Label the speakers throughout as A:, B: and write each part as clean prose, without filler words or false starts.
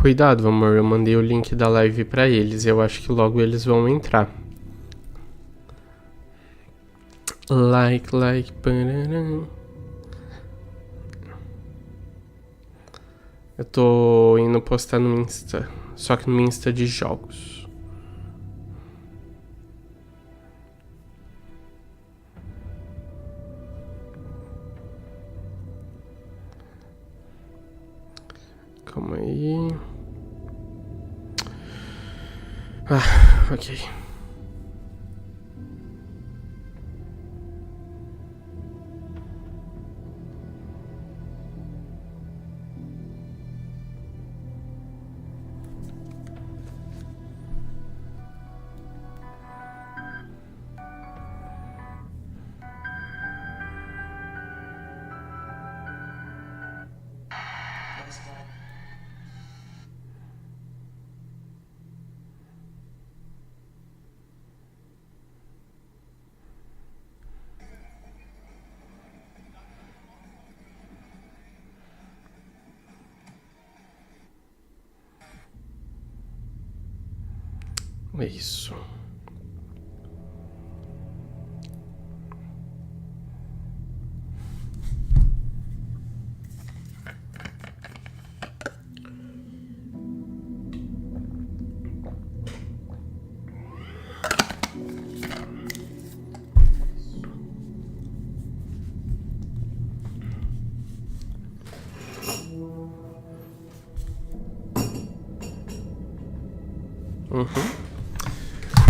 A: Cuidado, amor, eu mandei o link da live pra eles. Eu acho que logo eles vão entrar. Like. Pararam. Eu tô indo postar no Insta. Só que no Insta de jogos. Calma aí. Ah, ok. Isso.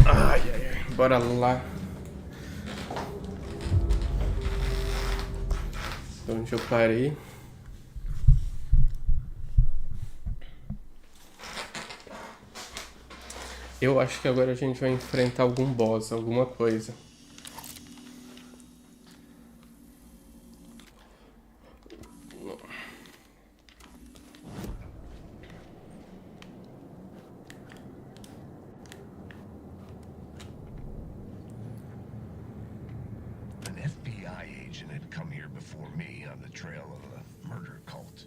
A: Ai, ai, ai. Bora lá. Onde eu parei. Eu acho que agora a gente vai enfrentar algum boss, alguma coisa.
B: An FBI agent had come here before me on the trail of a murder cult.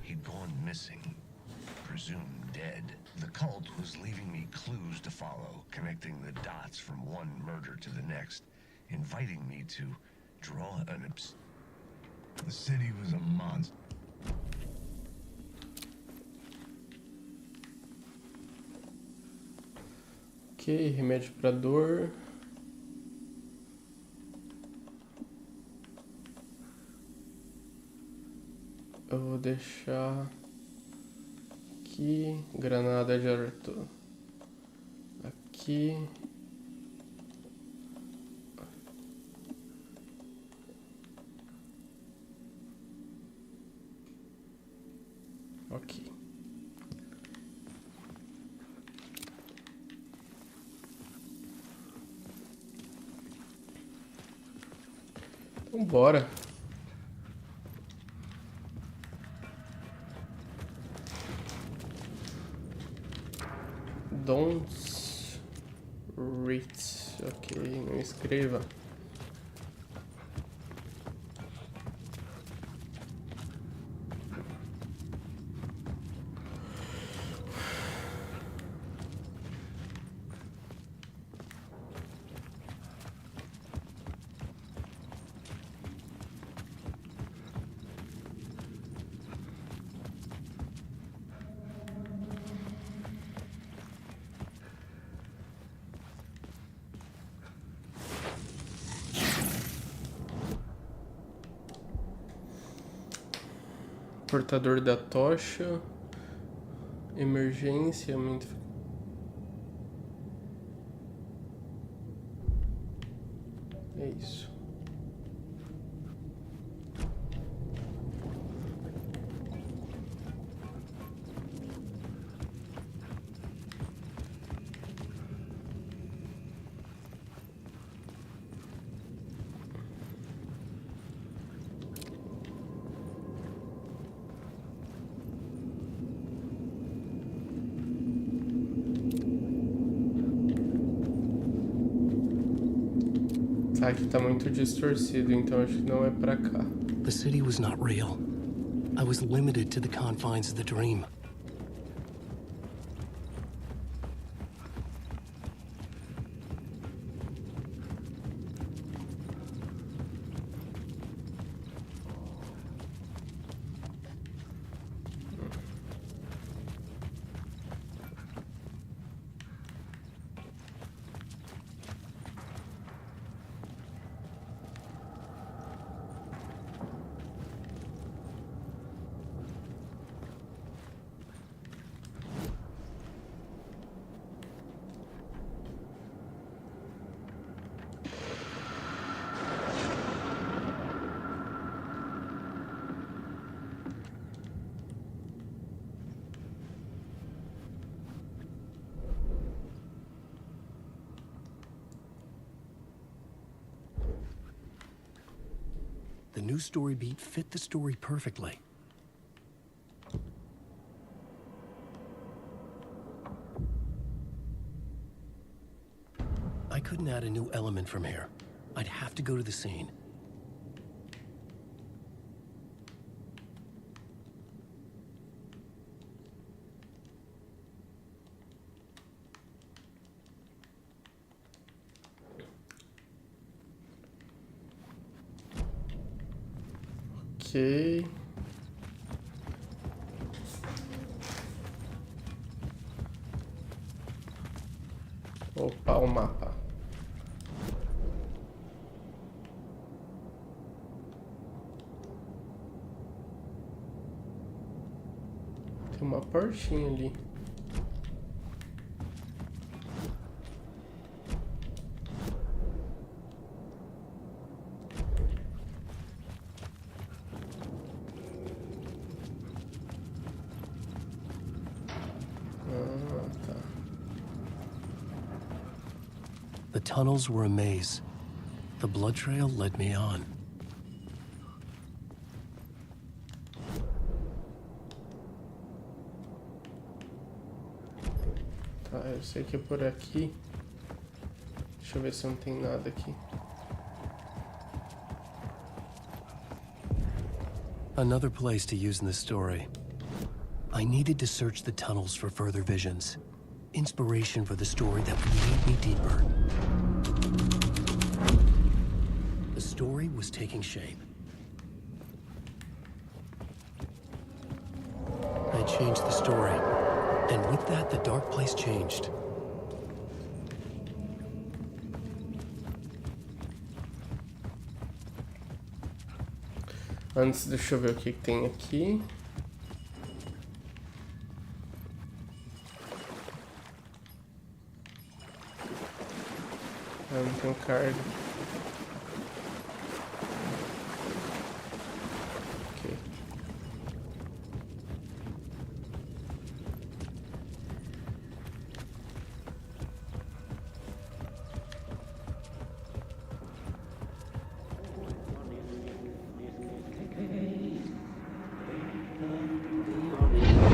B: He'd gone missing, presumed dead. The cult was leaving me clues to follow, connecting the dots from one murder to the next, inviting me to draw an The city was a monster.
A: Ok, remédio pra dor. Eu vou deixar aqui, granada de arto. Aqui. Ok. Então bora. Don't read. Ok, não escreva. Portador da tocha. Emergência. É isso. Tá, aqui tá muito distorcido, então acho que não é pra cá.
C: The city was not real. I was limited to the confines of the dream. The new story beat fit the story perfectly. I couldn't add a new element from here. I'd have to go to the scene.
A: Ok. Opa, o mapa. Tem uma portinha ali.
C: The tunnels were a maze. The blood trail led me on.
A: Tá, eu sei que é por aqui. Deixa eu ver se não tem nada aqui.
C: Another place to use in the story. I needed to search the tunnels for further visions. Inspiration for the story that would lead me deeper. The story was taking shape. I changed the story, and with that, the dark place changed.
A: Antes, deixa eu ver o que tem aqui. Ah, não tem carga. Ok.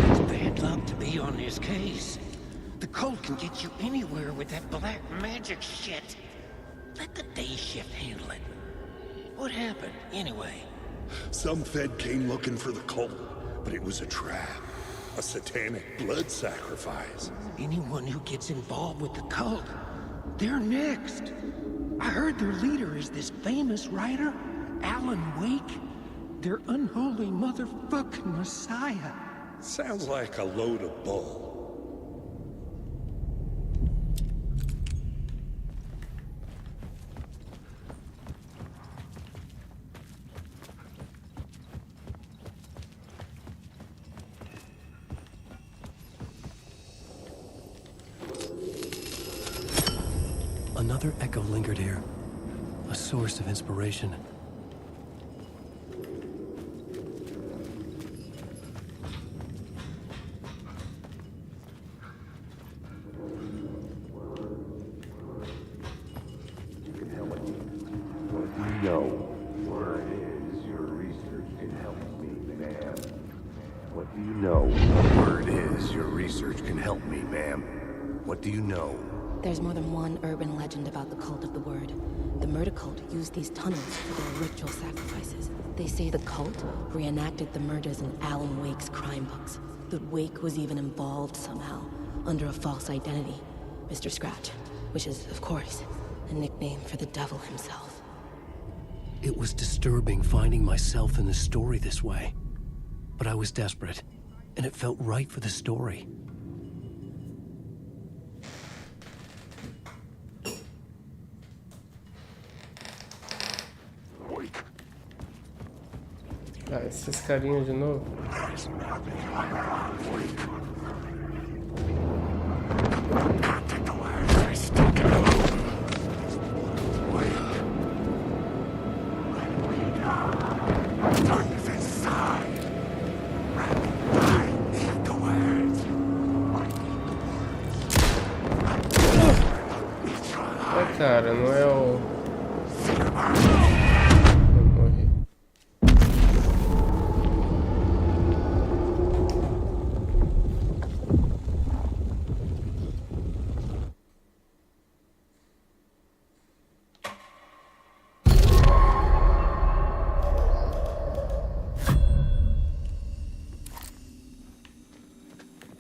D: It's bad luck to be on this case. The cult can get you anywhere with that black magic shit. Let the day shift handle it. What happened, anyway?
E: Some Fed came looking for the cult, but it was a trap. A satanic blood sacrifice.
D: Anyone who gets involved with the cult, they're next. I heard their leader is this famous writer, Alan Wake. Their unholy motherfucking messiah.
E: Sounds like a load of bull.
C: Another echo lingered here, a source of inspiration.
B: Word is, your research can help me, ma'am. What do you know?
F: There's more than one urban legend about the cult of the word. The murder cult used these tunnels for their ritual sacrifices. They say the cult reenacted the murders in Alan Wake's crime books. That Wake was even involved somehow, under a false identity. Mr. Scratch, which is, of course, a nickname for the devil himself.
C: It was disturbing finding myself in the story this way. But I was desperate, and it felt right for the story.
A: Ah, esses carinhas de novo. É, cara, não é o... Eu morri.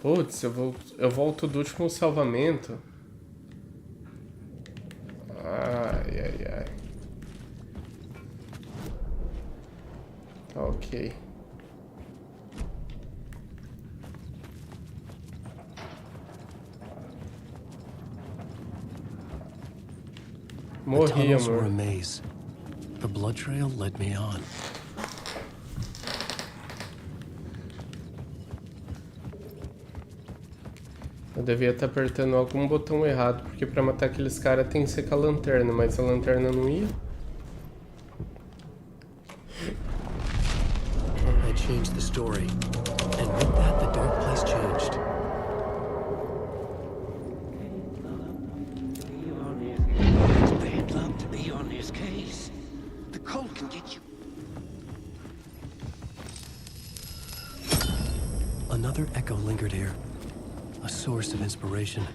A: Putz, eu volto do último salvamento. Ai, ai, ai. Tá ok. Ok.
C: The
A: Morri,
C: tunnels were a
A: amor.
C: maze. The blood trail led me on.
A: Eu devia estar apertando algum botão errado, porque pra matar aqueles caras tem que ser com a lanterna, mas a lanterna não ia.
C: I changed the story. And with that, the dark place changed.
D: It's bad luck to be on this case. The cold can get you.
C: Another echo lingered here. A source of inspiration.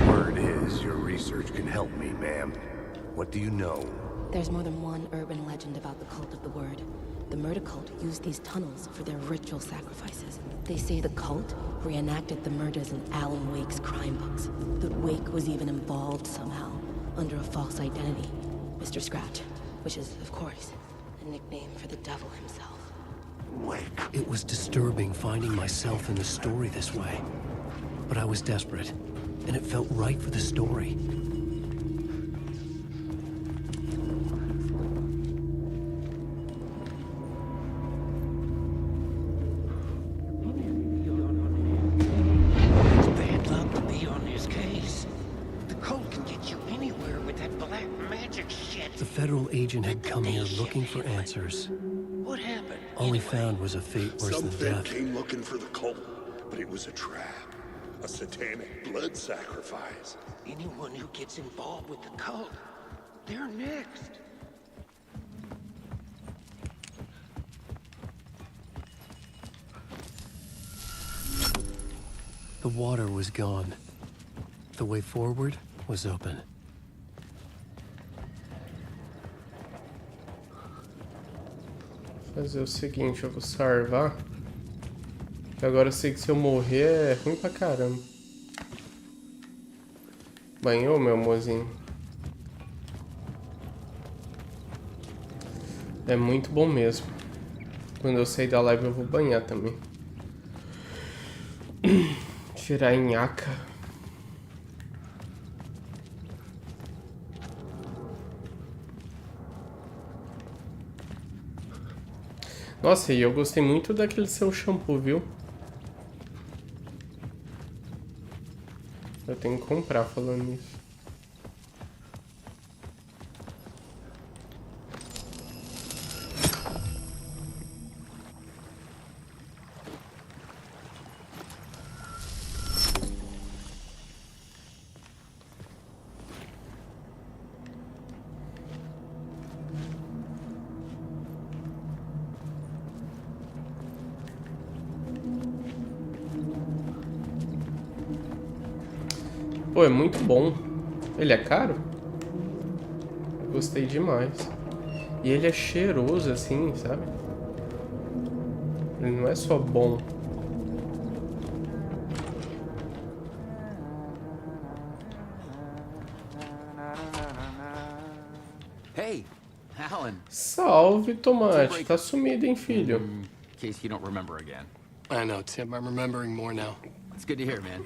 B: Word is, your research can help me, ma'am. What do you know?
F: There's more than one urban legend about the cult of the word. The murder cult used these tunnels for their ritual sacrifices. They say the cult reenacted the murders in Alan Wake's crime books. That Wake was even involved somehow, under a false identity. Mr. Scratch, which is, of course, a nickname for the devil himself.
B: Wake.
C: It was disturbing finding myself in the story this way. But I was desperate, and it felt right for the story.
D: It's bad luck to be on this case. The cold can get you anywhere with that black magic shit.
C: The federal agent had come here looking for answers.
D: What happened?
C: All he
D: anyway?
C: found was a fate worse
E: Some
C: than
E: Fed
C: death.
E: came looking for the cult, but it was a trap. A satanic blood sacrifice.
D: Anyone who gets involved with the cult, they're next.
C: The water was gone. The way forward was open.
A: Fazer o seguinte, eu vou salvar. Que agora eu sei que se eu morrer é ruim pra caramba. Banhou, meu amorzinho? É muito bom mesmo. Quando eu sair da live eu vou banhar também. Tirar a nhaca. Nossa, e eu gostei muito daquele seu shampoo, viu? Eu tenho que comprar falando nisso. Pô, é muito bom. Ele é caro? Eu gostei demais. E ele é cheiroso assim, sabe? Ele não é só bom.
G: Hey, Alan.
A: Salve, Tomate. Tá sumido, hein, filho?
G: In case you don't remember again.
C: I know, Tim. I'm remembering more now.
G: It's good to hear, man.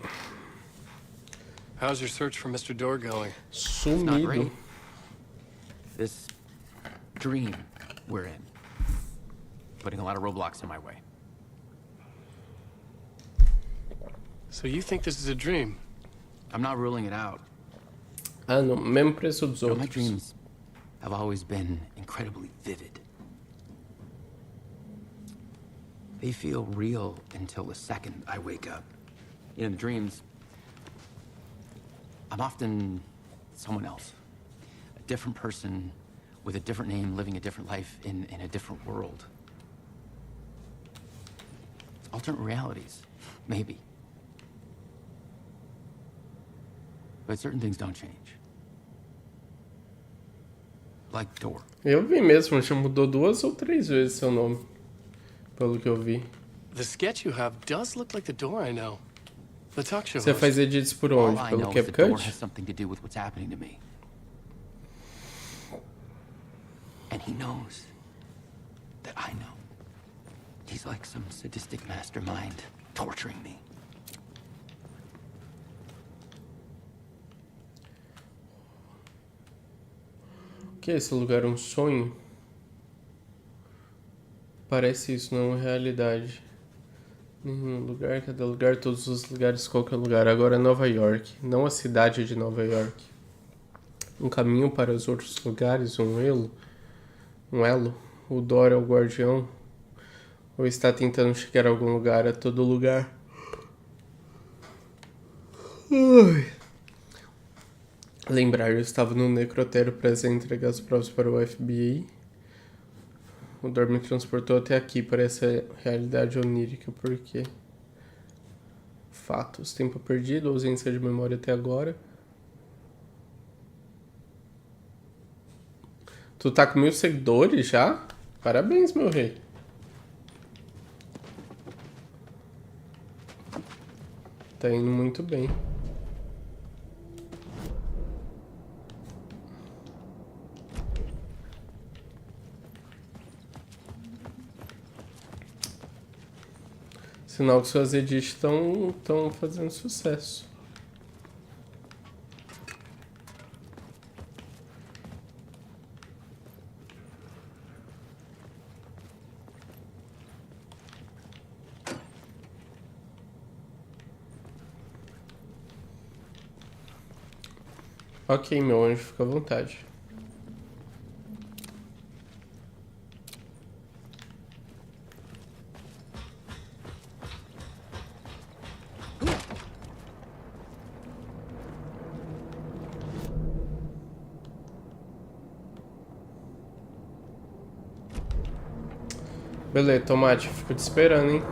C: How's your search for Mr. Door going?
G: It's not
A: Sumido.
G: great. This dream we're in, putting a lot of roadblocks in my way.
C: So you think this is a dream?
G: I'm not ruling it out.
A: Ah, no mesmo preço dos
G: You know, my
A: outros.
G: dreams have always been incredibly vivid. They feel real until the second I wake up. In the dreams, I'm often someone else. A different person with a different name, living a different life in a different world. Alternate realities, maybe. But certain things don't change. Like door.
A: Eu vi mesmo, já mudou 2 ou 3 vezes seu nome. Pelo que eu vi.
C: The sketch you have does look like the door I know. The talk show
A: Você
C: host.
A: faz edits por
G: All
A: onde?
G: I
A: Pelo
G: know is the door has
A: CapCut?
G: something to do with what's happening to me. And he knows that I know. He's like some sadistic mastermind torturing me.
A: O que é esse lugar? Um sonho? Parece isso, não é realidade. Nenhum lugar, cada lugar, todos os lugares, qualquer lugar. Agora é Nova York, não a cidade de Nova York. Um caminho para os outros lugares, um elo. O Dor é o guardião. Ou está tentando chegar a algum lugar, a todo lugar. Ai. Lembrar, eu estava no necrotério para entregar as provas para o FBI. O Dor me transportou até aqui, para essa realidade onírica, porque... Fatos, tempo perdido, ausência de memória até agora. Tu tá com 1000 seguidores já? Parabéns, meu rei. Tá indo muito bem. Sinal que suas edits estão fazendo sucesso. Ok, meu anjo, fica à vontade. Beleza, Tomate, fico te esperando, hein?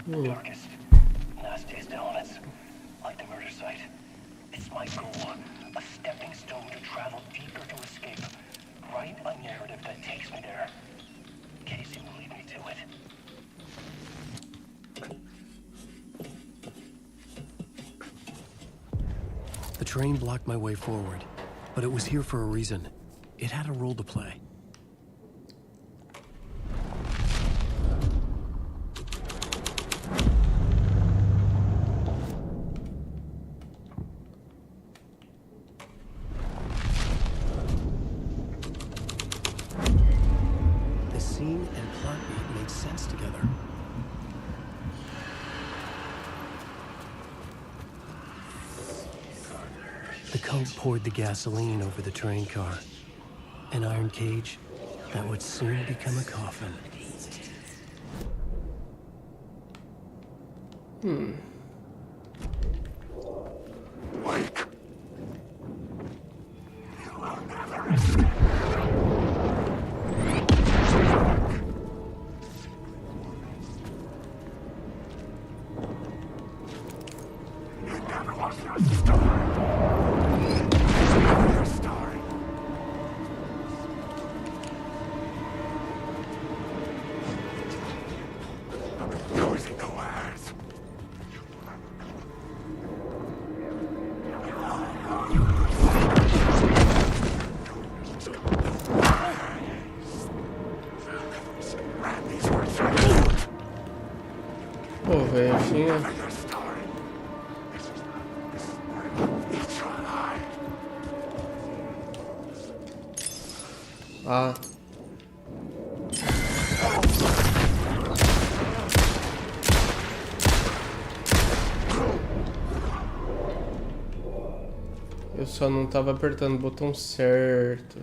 H: Darkest, nastiest elements, like the murder site. It's my goal, a stepping stone to travel deeper to escape. Write a narrative that takes me there. Casey will lead me to it.
C: The train blocked my way forward, but it was here for a reason. It had a role to play. The scene and plot beat made sense together. The coat poured the gasoline over the train car. An iron cage that would soon become a coffin.
A: Pô, velho, tinha... Ah. Eu só não tava apertando o botão certo.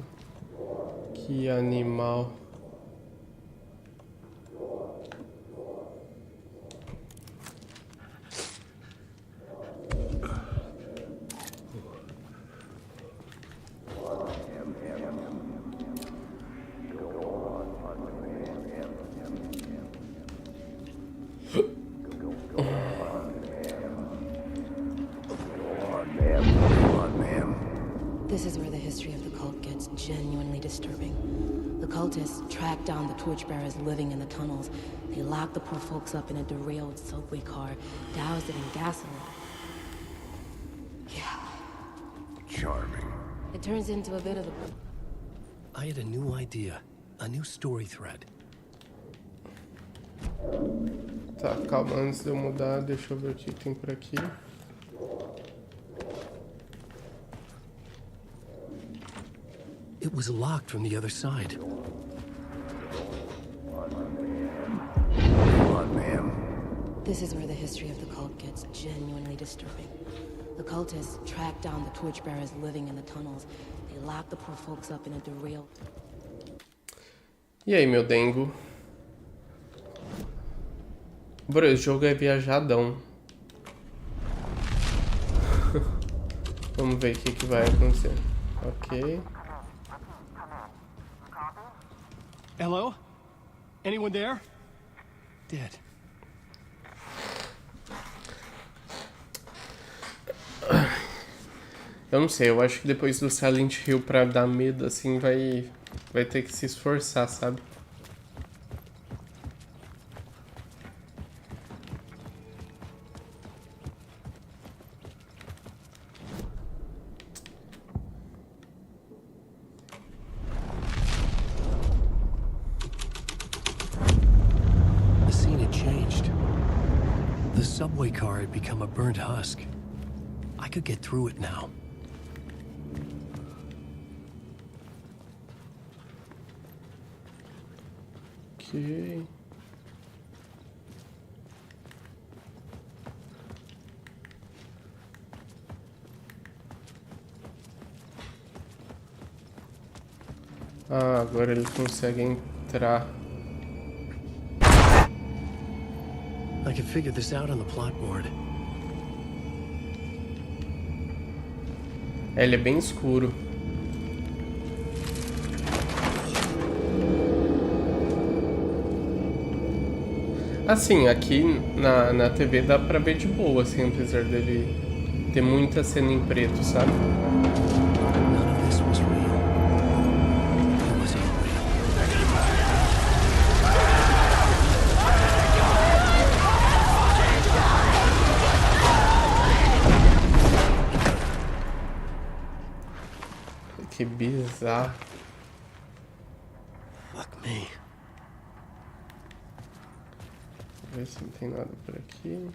A: Que animal.
F: This is where the history of the cult gets genuinely disturbing. The cultists tracked down the torchbearers living in the tunnels. They locked the poor folks up in a derailed subway car, doused it in gasoline. Yeah.
B: Charming.
F: It turns into a bit of a...
C: I had a new idea, a new story thread.
A: Tá, calma, antes de eu mudar, deixa eu ver o que tem por aqui.
C: It was locked from the other side.
F: This is where the history of the cult gets genuinely disturbing. The cultists tracked down the torchbearers living in the tunnels. They locked the poor folks up in a derailed...
A: E aí, meu dengo? Bro, esse jogo é viajadão. Vamos ver o que vai acontecer. Ok.
C: Hello? Anyone there? Dead.
A: Eu não sei, eu acho que depois do Silent Hill pra dar medo, assim, vai ter que se esforçar, sabe?
C: The scene had changed. The subway car had become a burnt husk. I could get through it now.
A: Ok. Ah, agora ele consegue entrar.
C: I can figure this out on the plot board.
A: Ele é bem escuro. Assim, aqui na TV dá pra ver de boa, assim, apesar dele ter muita cena em preto, sabe?
C: None of this was real. It was unreal.
A: Que bizarro.
C: Fuck me.
A: Ver se não tem nada por aqui.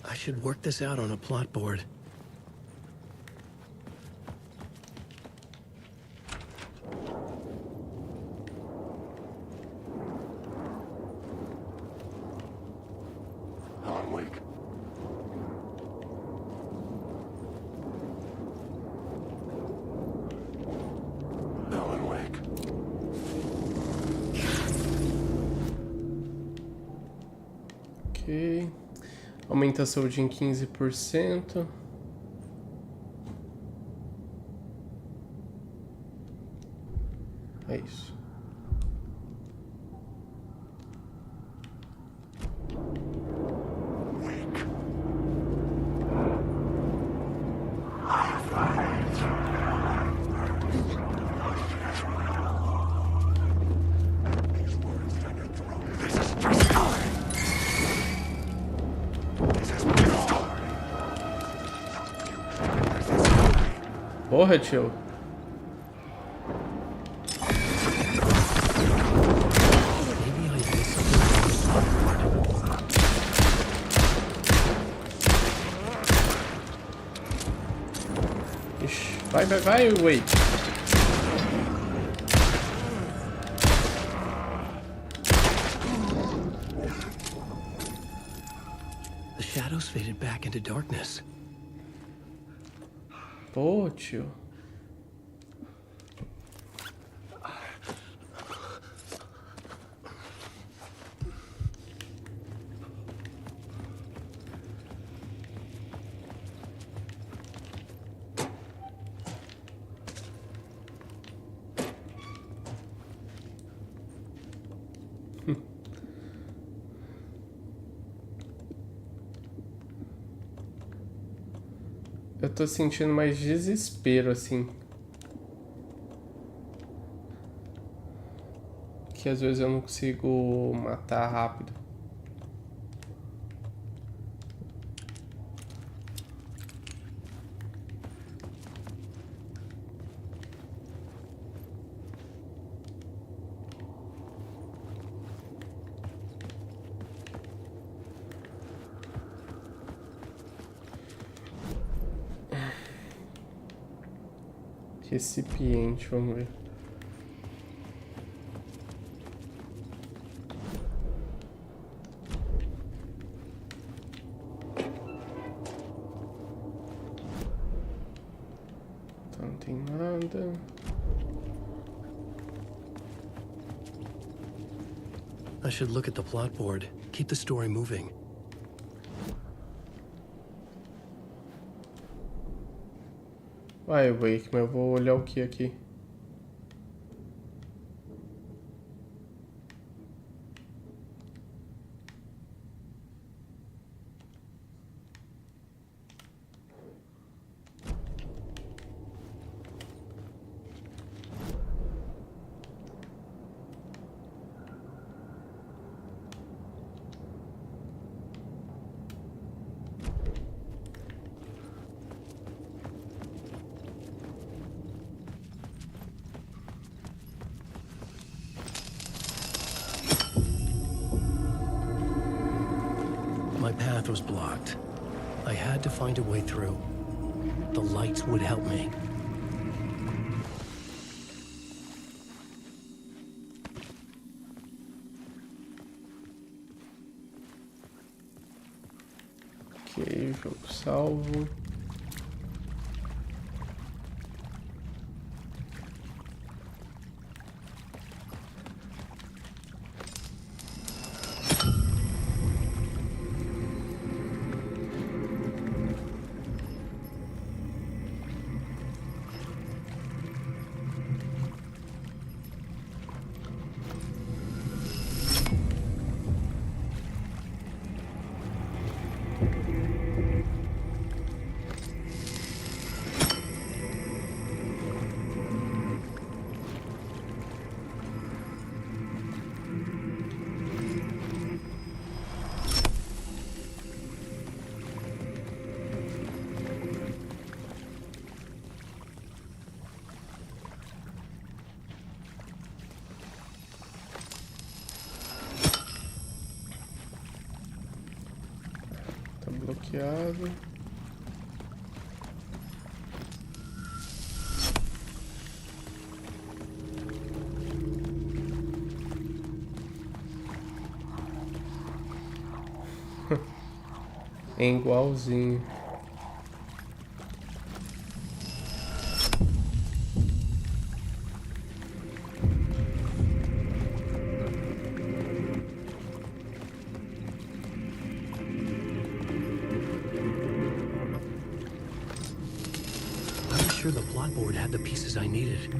C: I should work this out on a plot board.
A: Ok. Aumenta a saúde em 15%. É isso. Porra, tio. Ixi, vai, wait.
C: The shadows faded back into darkness.
A: Pô, tio. Eu tô sentindo mais desespero, assim. Que às vezes eu não consigo matar rápido. Recipiente, vamos ver. Então, não tem nada.
C: I should look at the plot board. Keep the story moving.
A: Vai, Wake, mas eu vou olhar o que aqui.
C: My path was blocked. I had to find a way through. The lights would help me.
A: Ok, jogo salvo. Tá bloqueado. É igualzinho.
C: sure the plot board had the pieces I needed.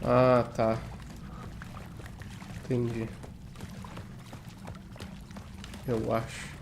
A: Ah, tá. Entendi. Eu acho.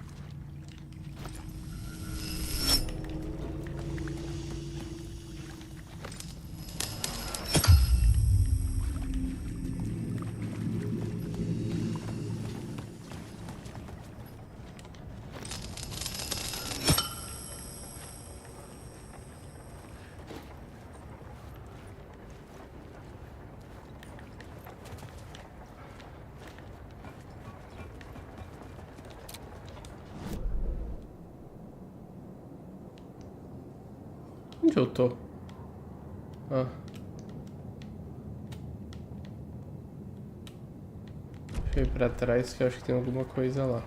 A: Onde eu tô? Ah. Deixa eu ir pra trás que eu acho que tem alguma coisa lá.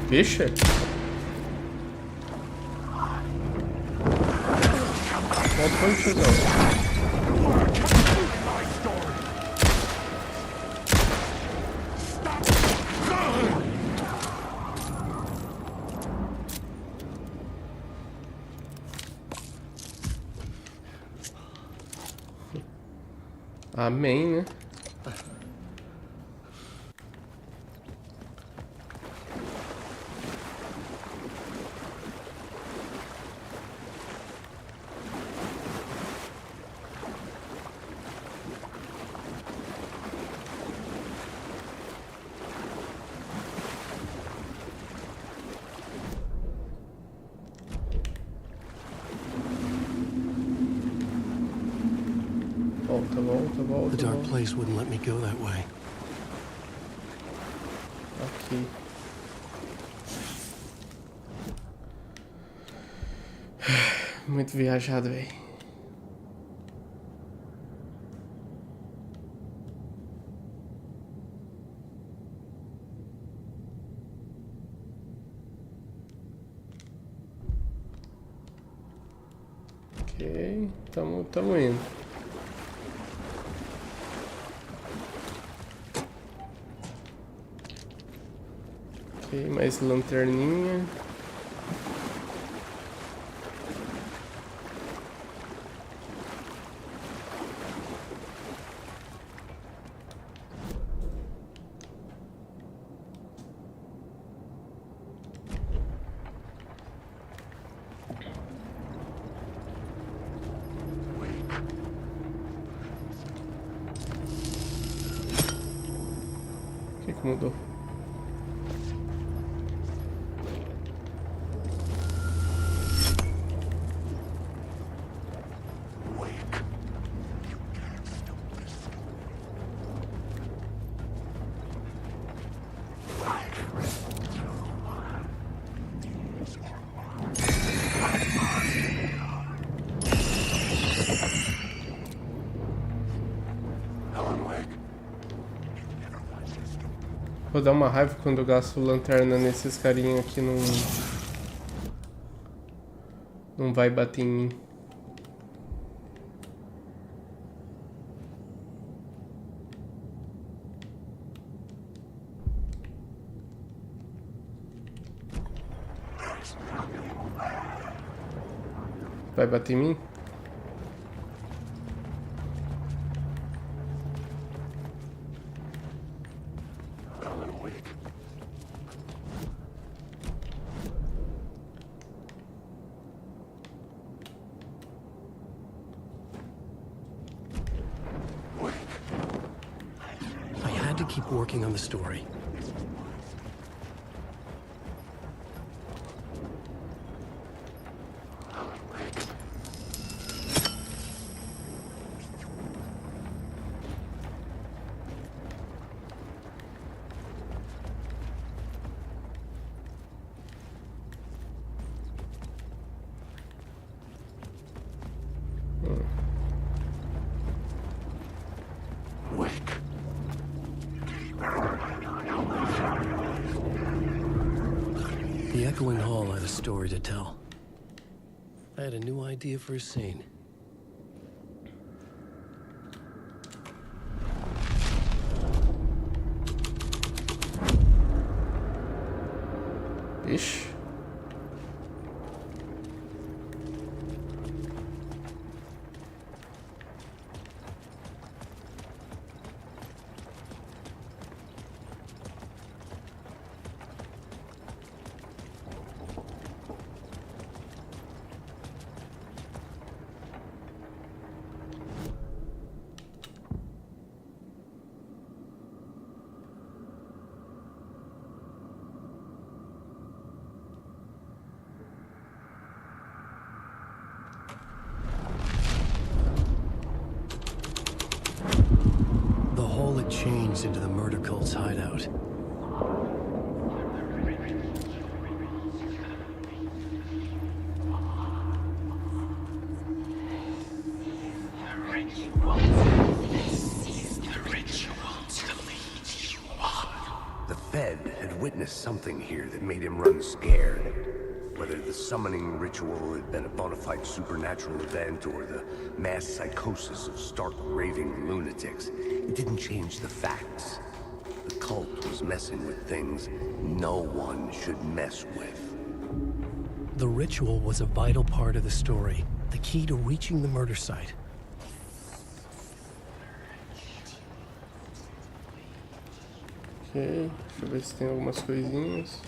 A: Bicha? Qual foi, tiozão? Amém, né?
C: The dark place wouldn't let me go that way.
A: Aqui. Muito viajado, velho. Ok, tamo indo. Ok, mais lanterninha. O que mudou? Vou dar uma raiva quando eu gasto lanterna nesses carinha aqui, não vai bater em mim. Vai bater em mim?
C: Keep working on the story. got a story to tell. I had a new idea for a scene.
A: Ixi.
C: The hole had changed into the murder cult's hideout.
B: The Fed had witnessed something here that made him run scared. Whether the summoning ritual had been a bona fide supernatural event or the mass psychosis of stark raving lunatics, it didn't change the facts. The cult was messing with things no one should mess with.
C: The ritual was a vital part of the story, the key to reaching the murder site.
A: Ok, deixa eu ver se tem algumas coisinhas.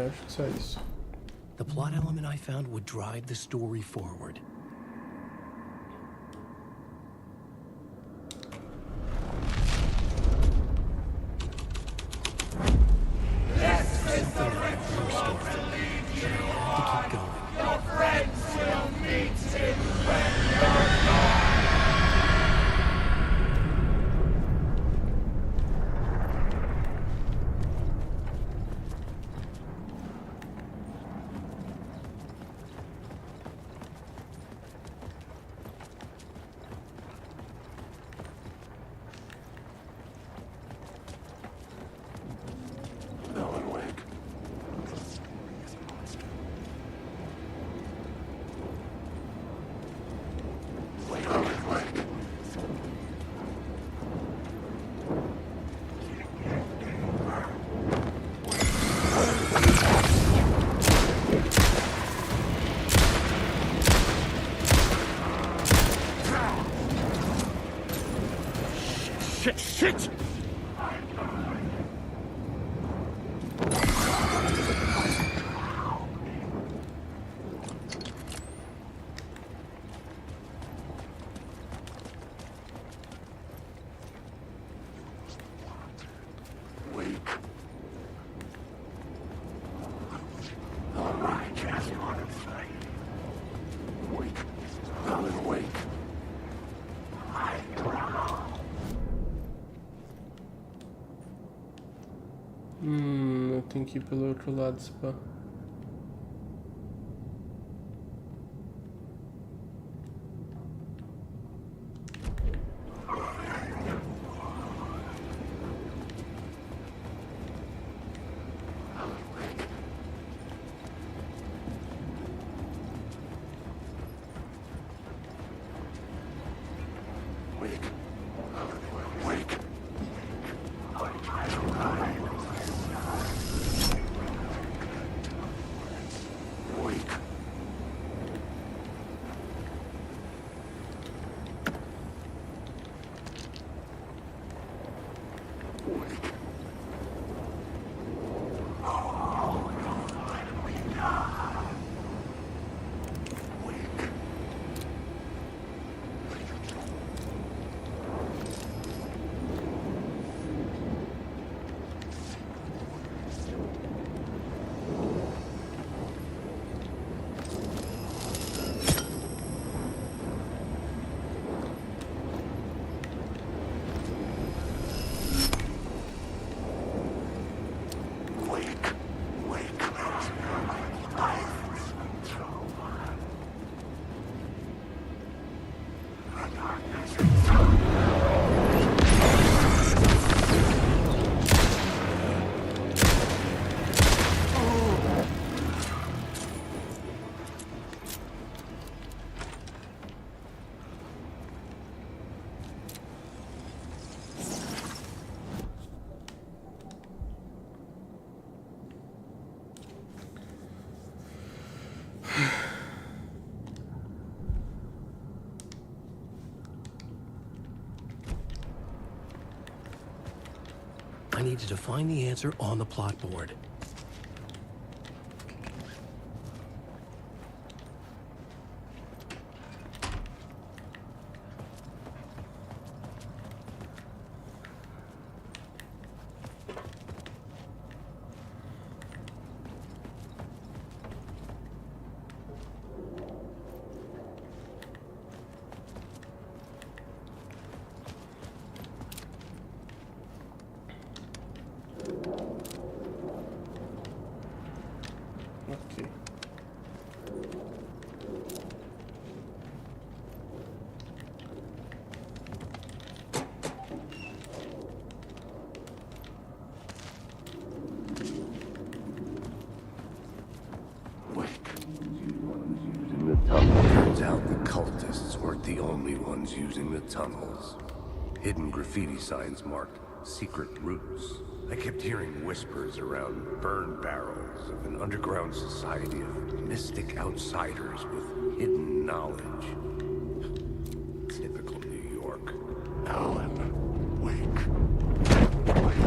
A: Acho que só isso.
C: The plot element I found would drive the story forward.
D: Shit!
A: Eu tenho que ir pelo outro lado, se pá.
C: I needed to find the answer on the plot board.
A: Ok.
B: Turns out the cultists weren't the only ones using the tunnels. Hidden graffiti signs marked secret routes. I kept hearing whispers around burn barrels of an underground society of mystic outsiders with hidden knowledge. Typical New York.
E: Alan, wake. Alan,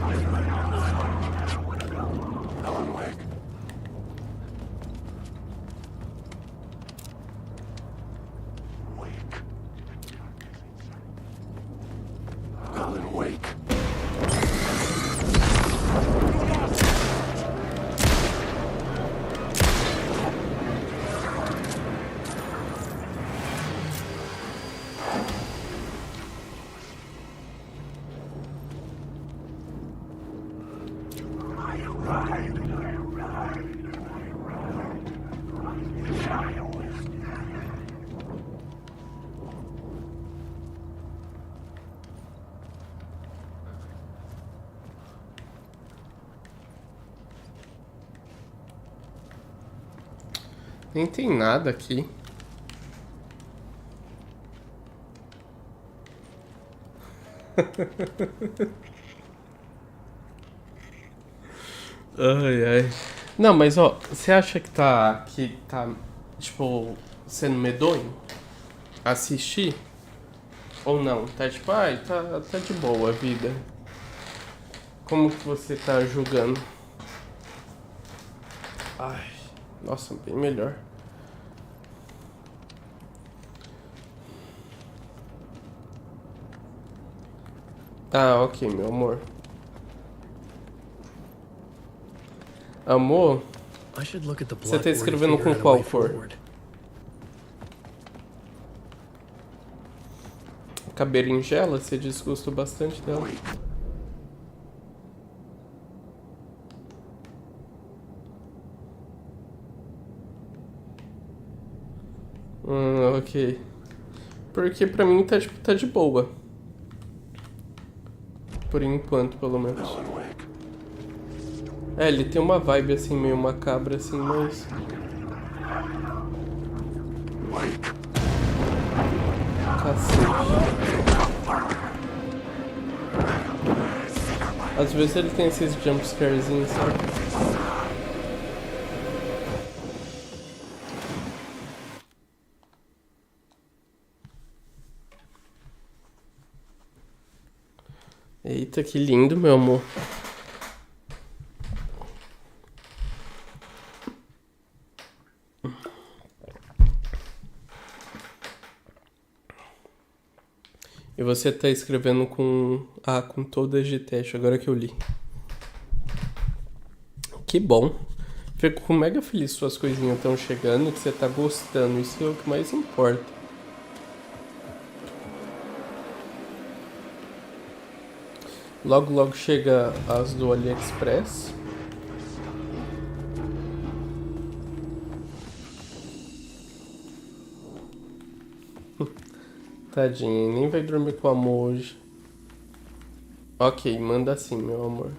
E: wake. Wake. Alan, wake.
A: Nem tem nada aqui. Ai, ai. Não, mas ó, você acha que tá, tipo, sendo medonho? Assistir? Ou não? Tá tipo, ai, tá de boa a vida. Como que você tá julgando? Ai, nossa, bem melhor. Ah, ok, meu amor. Amor,
C: I should look at the
A: você
C: plot
A: tá
C: board and
A: escrevendo
C: figure
A: com
C: out a
A: qual
C: way
A: cor?
C: forward.
A: Berinjela, você desgostou bastante dela. Ok. Porque pra mim tá, tipo, tá de boa. Por enquanto, pelo menos. É, ele tem uma vibe assim, meio macabra assim, mas... Cacete. Às vezes ele tem esses jumpscarezinhos, sabe? Eita, que lindo, meu amor. E você tá escrevendo com... Ah, com todas de teste, agora que eu li. Que bom. Fico mega feliz que suas coisinhas estão chegando, que você tá gostando. Isso é o que mais importa. Logo, logo chega as do AliExpress. Tadinha, nem vai dormir com amor hoje. Ok, manda assim, meu amor.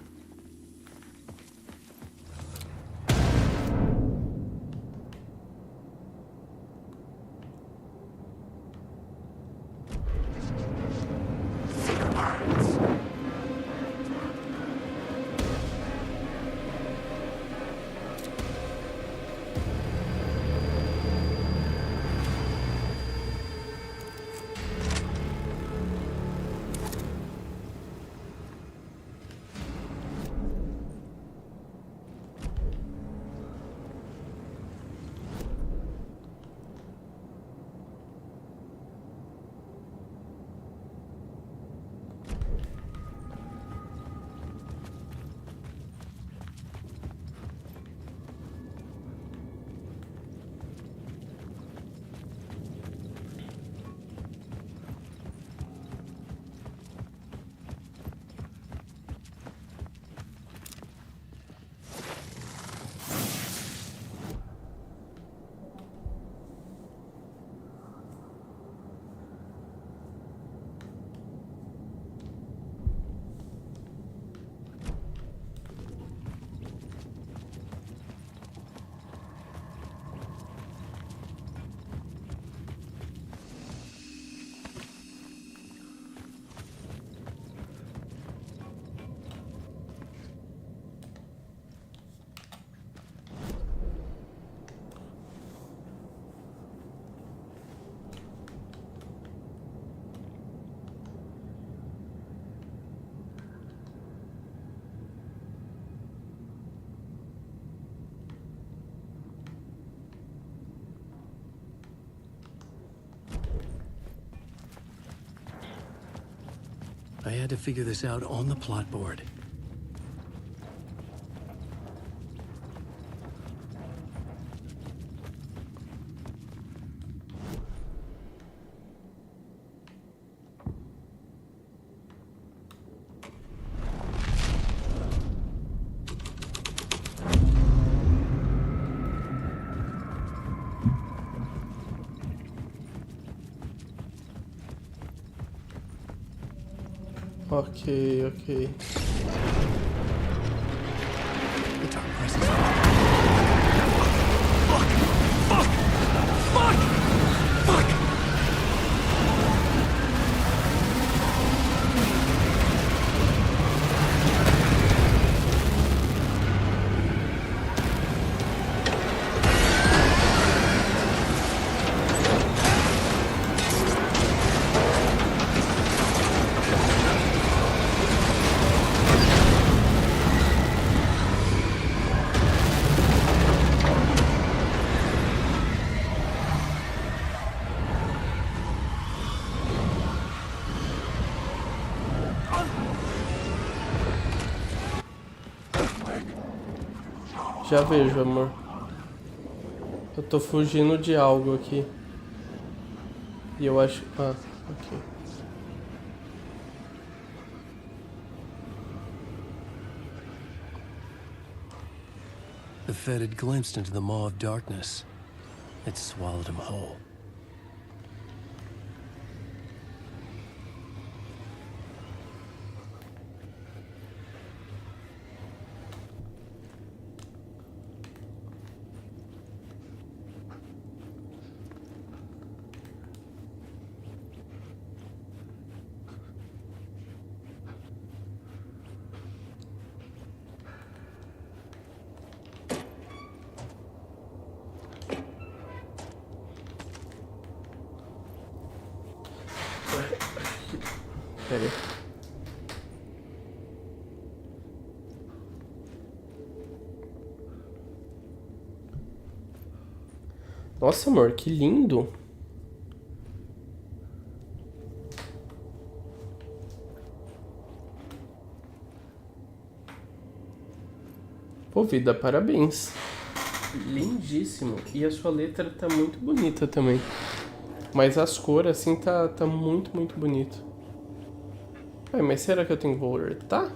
C: I had to figure this out on the plot board.
A: Ok, ok.
C: The dark presence. Fuck! Fuck! Fuck! Fuck!
A: Já vejo, amor. Eu tô fugindo de algo aqui. E eu acho... Ah, ok.
C: The Fed had glimpsed into the maw of darkness. It swallowed him whole.
A: Pera aí. Nossa, amor, que lindo. Pô, vida, parabéns. Lindíssimo. E a sua letra tá muito bonita também. Mas as cores, assim, tá muito, muito bonito. Ai, mas será que eu tenho que voltar?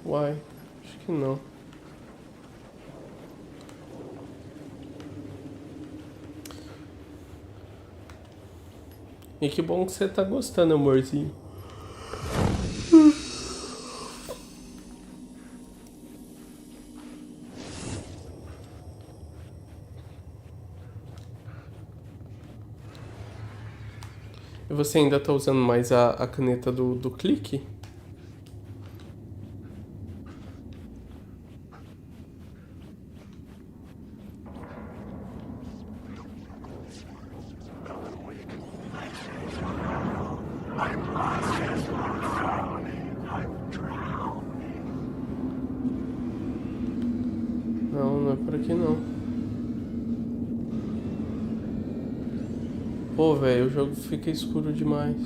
A: Uai, acho que não. E que bom que você tá gostando, amorzinho. E você ainda tá usando mais a caneta do clique? Não, não é por aqui não. Pô, velho, o jogo fica escuro demais.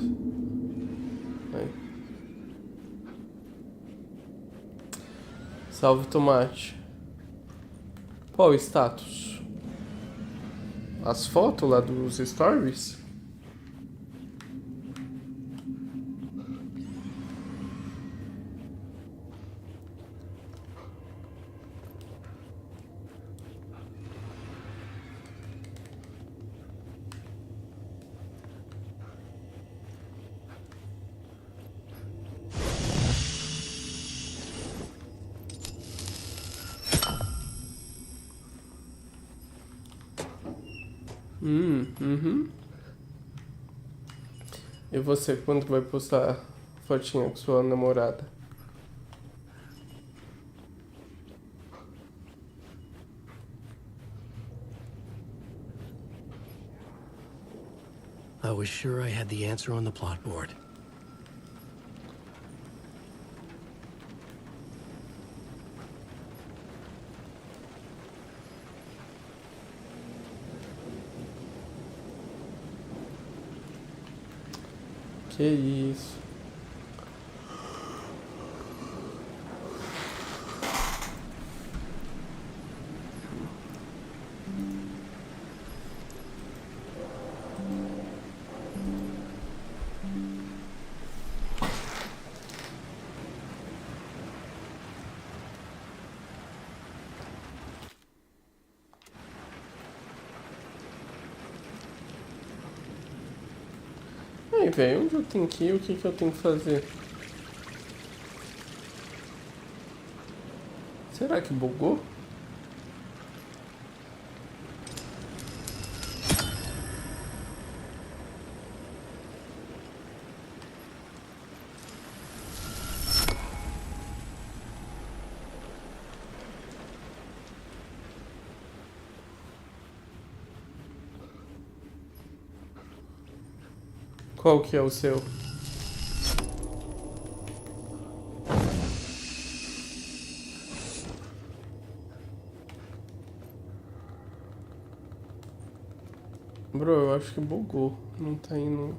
A: Aí. Salve tomate. Qual o status? As fotos lá dos stories? Uhum. E você, quando que vai postar fotinha com sua namorada?
C: I was sure I had the answer on the plot board.
A: Que isso? Aí, velho, onde eu tenho que ir? O que que eu tenho que fazer? Será que bugou? Qual que é o seu? Bro, eu acho que bugou. Não tá indo.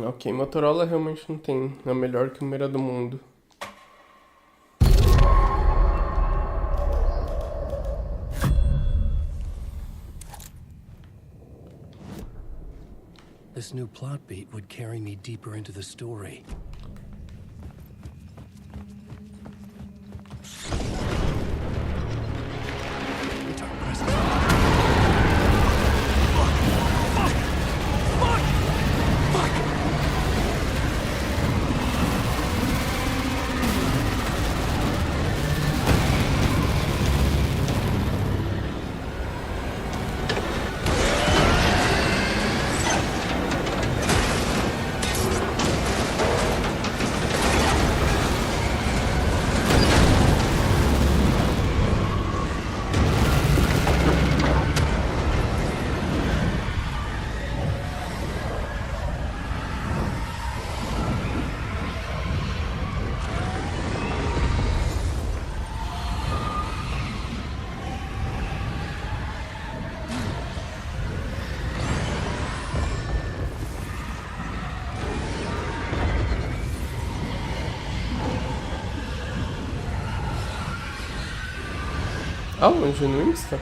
A: Ok, Motorola realmente não tem a melhor câmera do mundo.
C: This new plot beat would carry me deeper into the story.
A: Aonde? No Insta?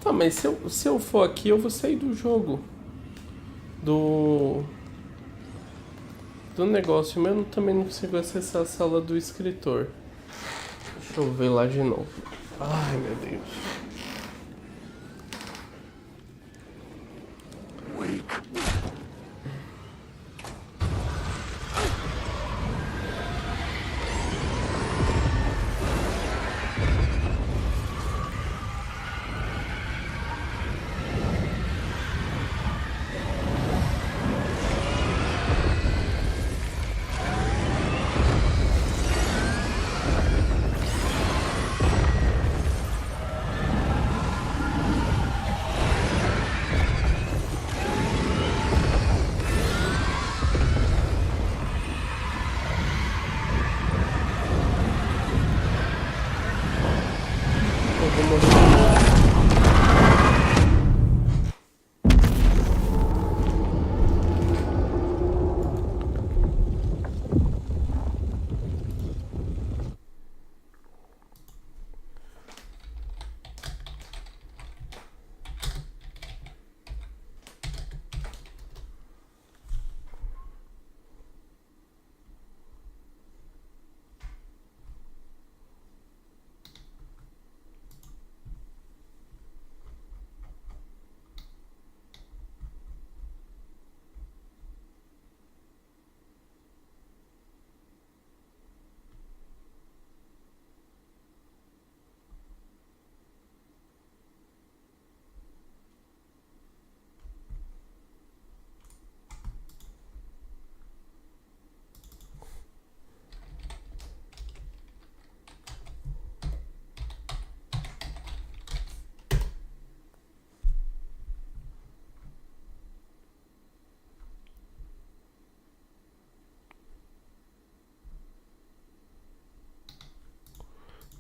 A: Tá, mas se eu for aqui, eu vou sair do jogo. Do negócio. Mas eu também não consigo acessar a sala do escritor. Deixa eu ver lá de novo. Ai, meu Deus.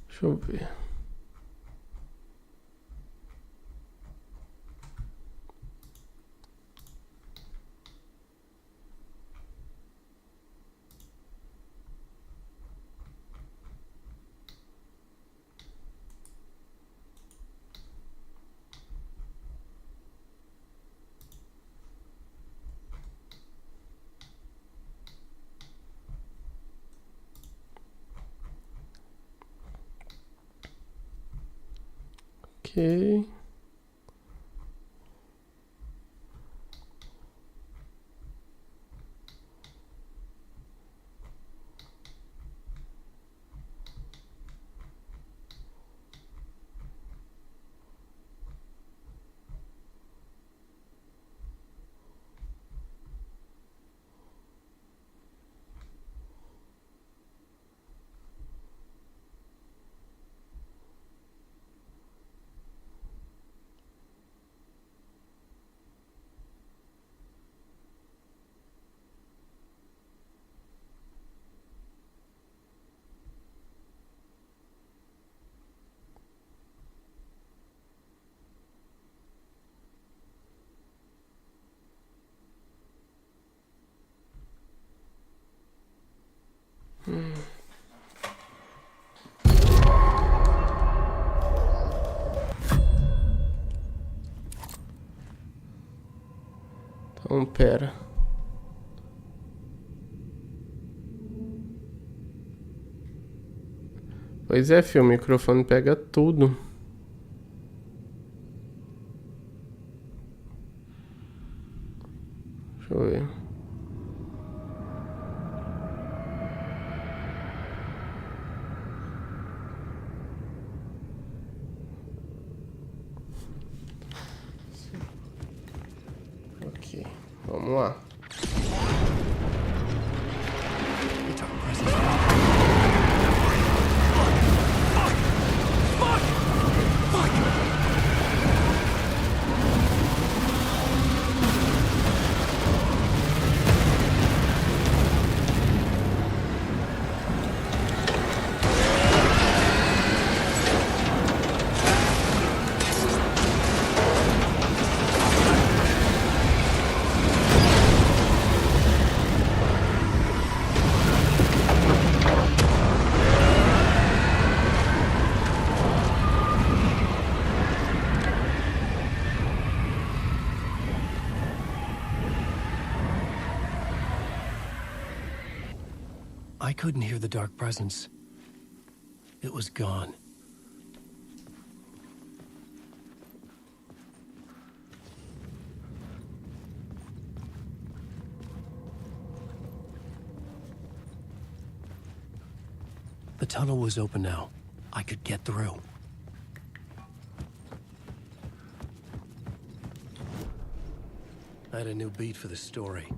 A: Deixa eu ver. Ok. Então, pera. Pois é, filho, o microfone pega tudo. Deixa eu ver. Ok, vamos lá.
C: I couldn't hear the dark presence. It was gone. The tunnel was open now. I could get through. I had a new beat for the story.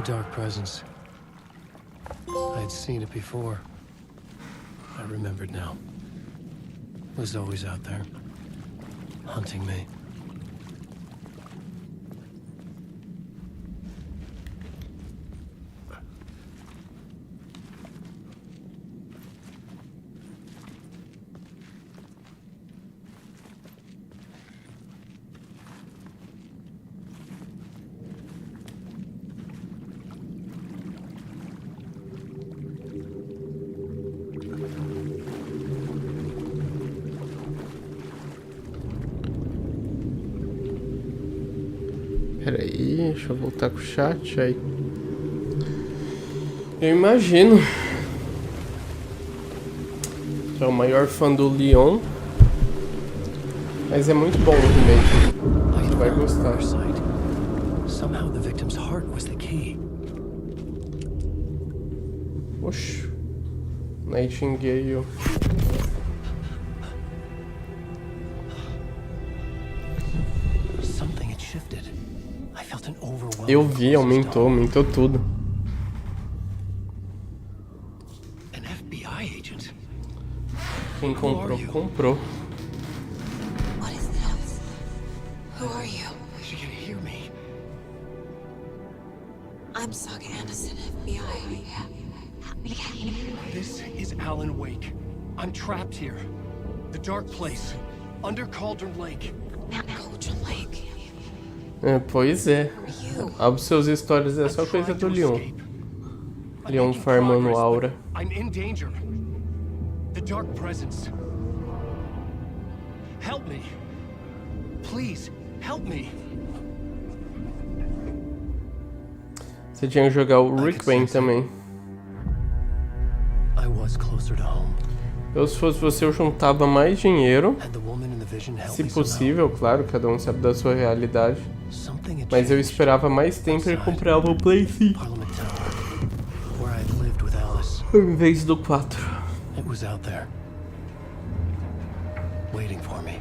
C: Dark presence. I had seen it before. I remembered now. It was always out there, hunting me.
A: Peraí, deixa eu voltar com o chat aí. Eu imagino que é o maior fã do Leon, mas é muito bom o remake. A gente vai gostar.
C: Somehow the victim's heart was the key.
A: Oxi. Nightingale.
C: Something had shifted. I felt an overwhelming.
A: Eu vi, aumentou tudo.
C: An FBI agent.
A: Quem comprou, comprou.
F: What is this? Who are you?
C: She can hear me.
F: I'm Saga Anderson, FBI.
C: This is Alan Wake. I'm trapped here. The dark place. Under Cauldron Lake.
F: Cauldron Lake.
A: É, pois é. Abre seus stories, é só coisa do Leon. Leon farmando aura.
C: I'm in danger. The dark presence. Help me. Please, help me.
A: Você tinha que jogar o Requiem também.
C: I was closer to home.
A: Eu, se fosse você, eu juntava mais dinheiro.
C: Had the woman in the vision helped
A: Se
C: me
A: possível, claro, cada um sabe da sua realidade.
C: somehow. Something had
A: Mas eu
C: changed.
A: esperava mais tempo e comprava o Play 5
C: Parliament Tower, where I had lived with Alice.
A: ao invés do 4.
C: It was out there, waiting for me.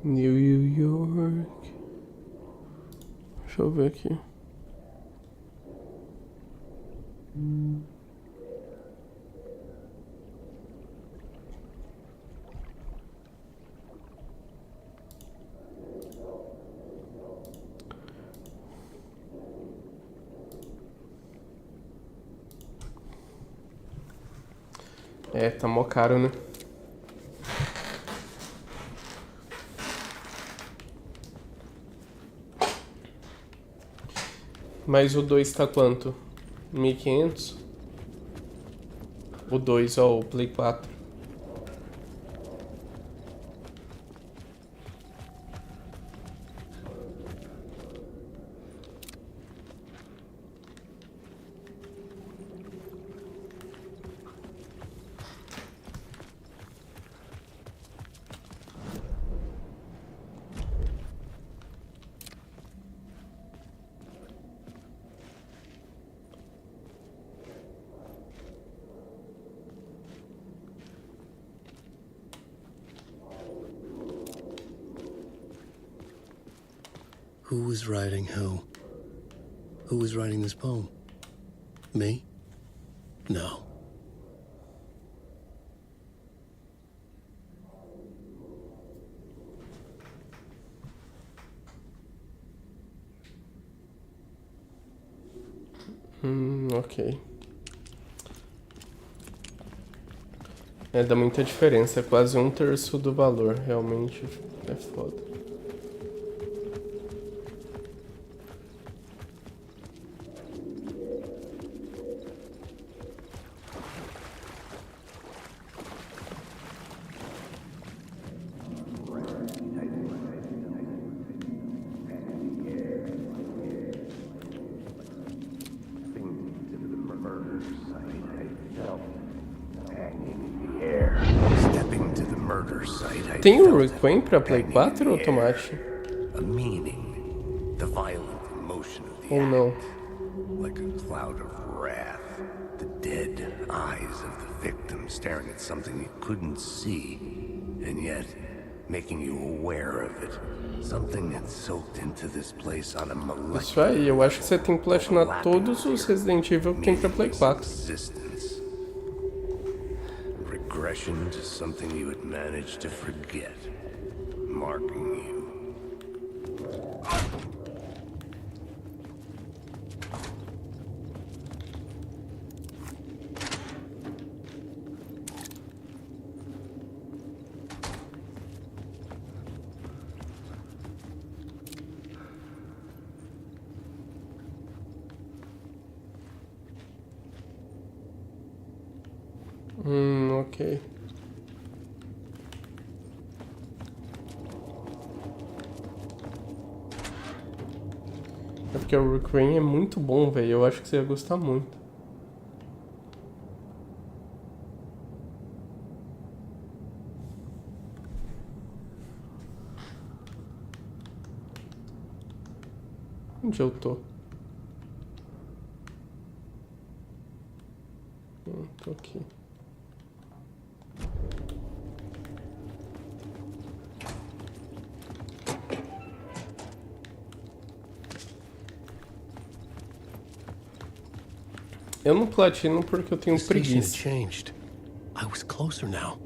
A: New York. Deixa eu ver aqui. É, tá mó caro, né? Mas o 2 tá quanto? 1.500? O 2, ó, o Play 4.
C: Who was writing who? Who was writing this poem? Me? No.
A: Ok. Dá muita diferença, é quase 1/3 do valor, realmente é foda. Tem o Requiem pra Play 4 ou Tomate?
B: A meaning, the violent emotion of the
A: Ou não?
B: act, like a cloud of wrath, the dead eyes of the victim staring at something you couldn't see, and yet making you aware of it. Something that's soaked into this place on a molecular.
A: Isso aí, eu acho que você tem que platinar todos os Resident Evil que tem pra Play 4.
B: Regression to something you had managed to forget, marking you.
A: Ok. É porque o Requiem é muito bom, velho. Eu acho que você ia gostar muito. Onde eu tô? Tô aqui. Eu não platino porque eu tenho preguiça.
C: Changed. I was closer now.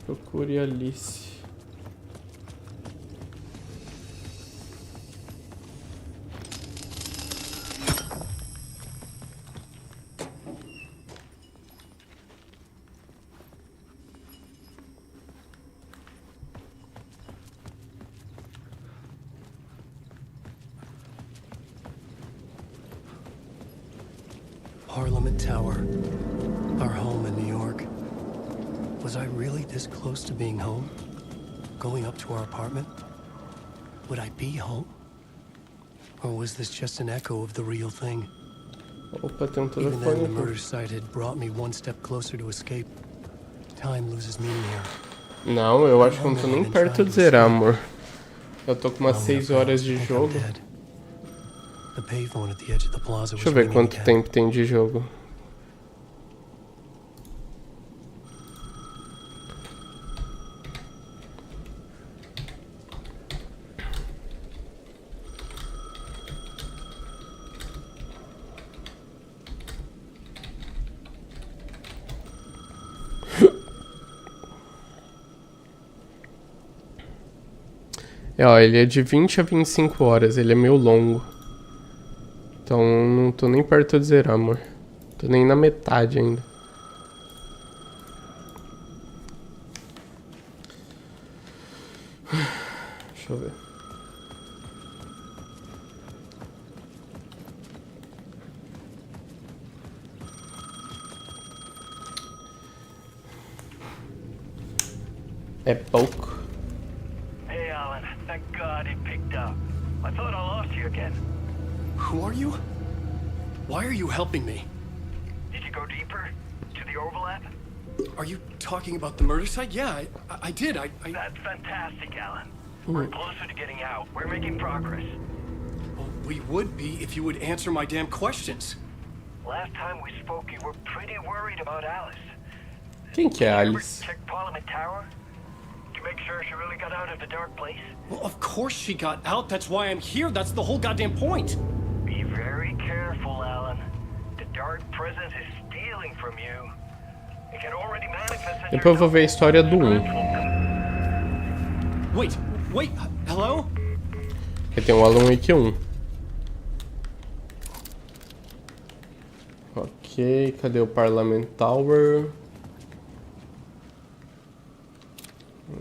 A: Procure Alice.
C: Parliament Tower. Our home in New York. Was I really this close to being home? Going up to our apartment? Would I be home? Or was this just an echo of the real thing?
A: Opa, tem um
C: Even then, the
A: telefone
C: murder
A: aqui.
C: site had brought me one step closer to escape. Time loses meaning here.
A: Não, eu acho que eu não tô nem perto de zerar, amor. Eu tô com umas 6 horas de jogo. Deixa eu ver quanto tempo tem de jogo. Ó, ele é de 20 a 25 horas, ele é meio longo. Então não tô nem perto de zerar, amor. Tô nem na metade ainda. Deixa eu ver. É pouco.
H: Hey, Alan. Thank God it picked up. I thought I lost you again.
C: Who are you? Why are you helping me?
H: Did you go deeper? To the overlap?
C: Are you talking about the murder site? Yeah, I did. I...
H: That's fantastic, Alan. We're closer to getting out. We're making progress.
C: Well, We would be if you would answer my damn questions.
H: Last time we spoke, you were pretty worried about Alice.
A: Quem que é
H: Did you ever
A: Alice?
H: check Parliament Tower? To make sure she really got out of the dark place?
C: Well, of course she got out. That's why I'm here. That's the whole goddamn point.
H: Be very careful, Alan. The dark presence is stealing from you. It can already manifest in
A: Depois eu vou ver a história do 1.
C: Wait, hello?
A: Porque tem um Alan Wake 1. Ok, cadê o Parliament Tower?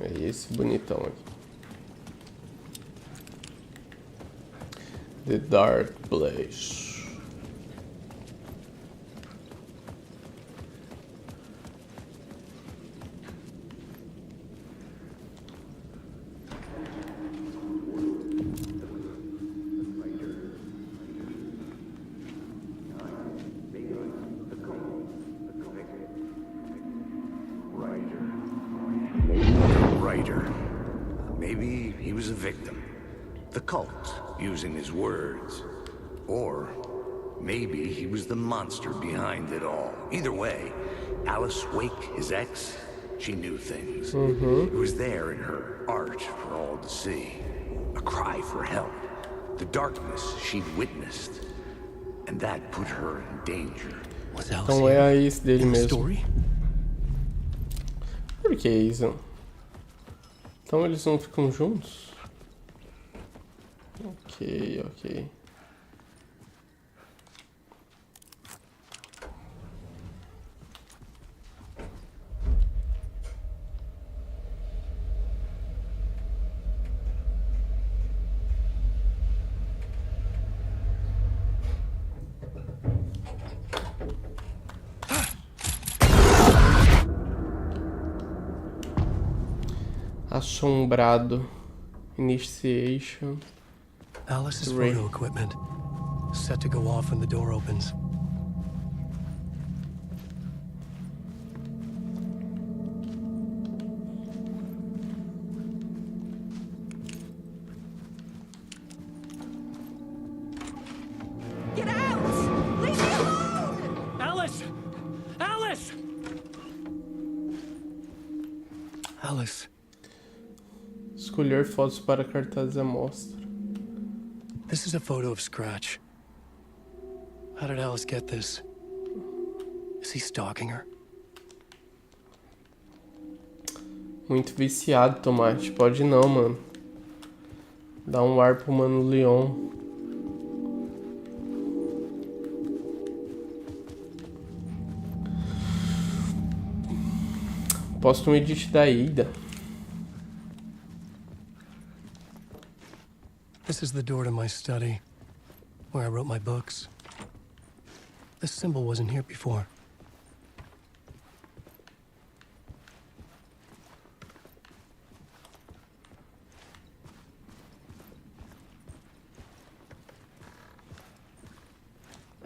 A: É esse bonitão aqui. The Dark Place.
B: Maybe he was a victim. The cult, using his words. Or maybe he was the monster behind it all. Either way, Alice Wake, his ex, she knew things. It was there in her art for all to see. A cry for help. The darkness she'd witnessed. And that put her in danger.
C: Was Alice
A: Então é a ex dele
C: in the
A: mesmo.
C: story?
A: Por que isso? Então eles não ficam juntos? Ok. Assombrado. Initiation.
C: Alice's
A: Great.
C: photo equipment. Set to go off when the door opens.
F: Get out! Leave me alone!
C: Alice! Alice! Alice.
A: Escolher fotos para cartazes à mostra.
C: This is a photo of Scratch. How did Alice get this? Is he stalking her?
A: Muito viciado, Tomate. Pode não, mano. Dá um ar pro Mano Leon. Posta um edit da Ida.
C: This is the door to my study, where I wrote my books. This symbol wasn't here before.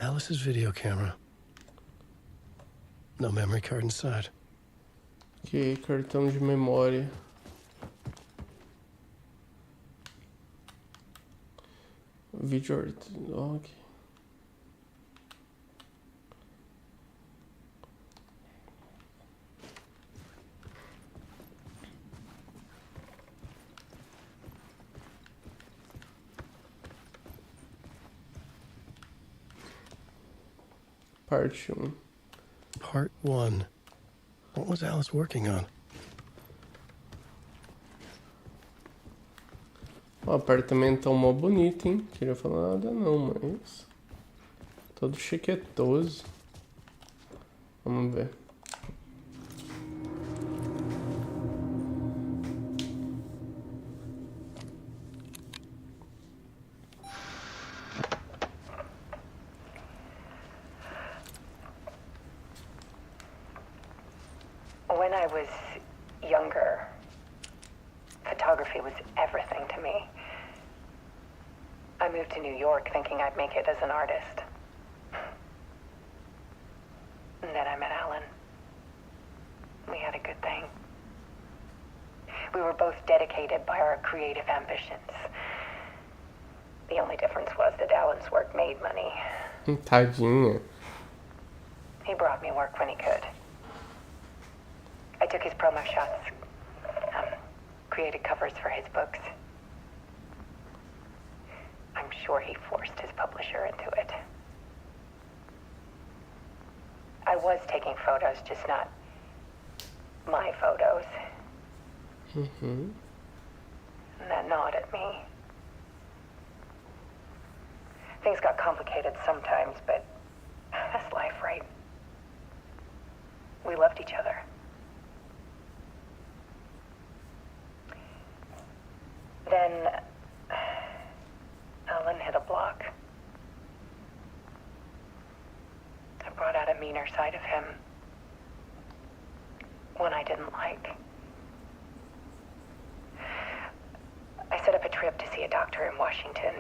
C: Alice's video camera. No memory card inside.
A: Que cartão de memória. Video. Ok. Parte 1.
C: Part 1. What was Alice working on?
A: O apartamento é mó bonito, hein? Queria falar nada não, mas... todo chiquetoso. Vamos ver.
I: When I was younger, photography was everything to me. I moved to New York thinking I'd make it as an artist. And then I met Alan. We had a good thing. We were both dedicated by our creative ambitions. The only difference was that Alan's work made money.
A: Tadinha.
I: He brought me work when he could. I took his promo shots, created covers for his books. I'm sure he forced his publisher into it. I was taking photos, just not my photos.
A: Mm-hmm.
I: And that gnawed at me. Things got complicated sometimes, but that's life, right? We loved each other. Then Alan hit a block. I brought out a meaner side of him. One I didn't like. I set up a trip to see a doctor in Washington.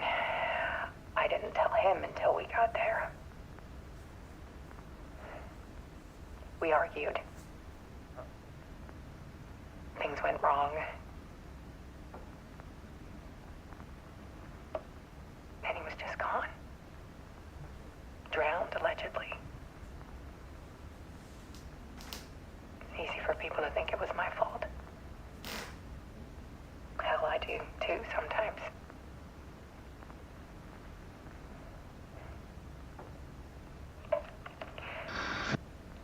I: I didn't tell him until we got there. We argued. Things went wrong. And he was just gone. Drowned, allegedly. It's easy for people to think it was my fault. Hell, I do too sometimes.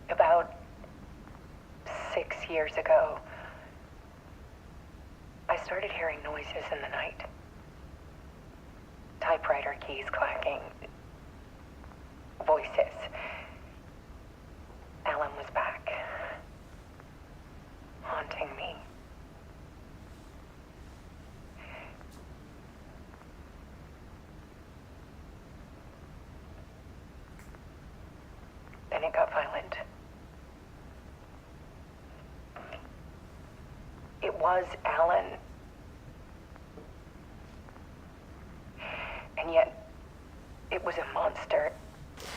I: About 6 years ago, I started hearing noises in the night. Typewriter keys clacking. Voices. Alan was back. Haunting me. Then it got violent. It was Alan. And yet, it was a monster.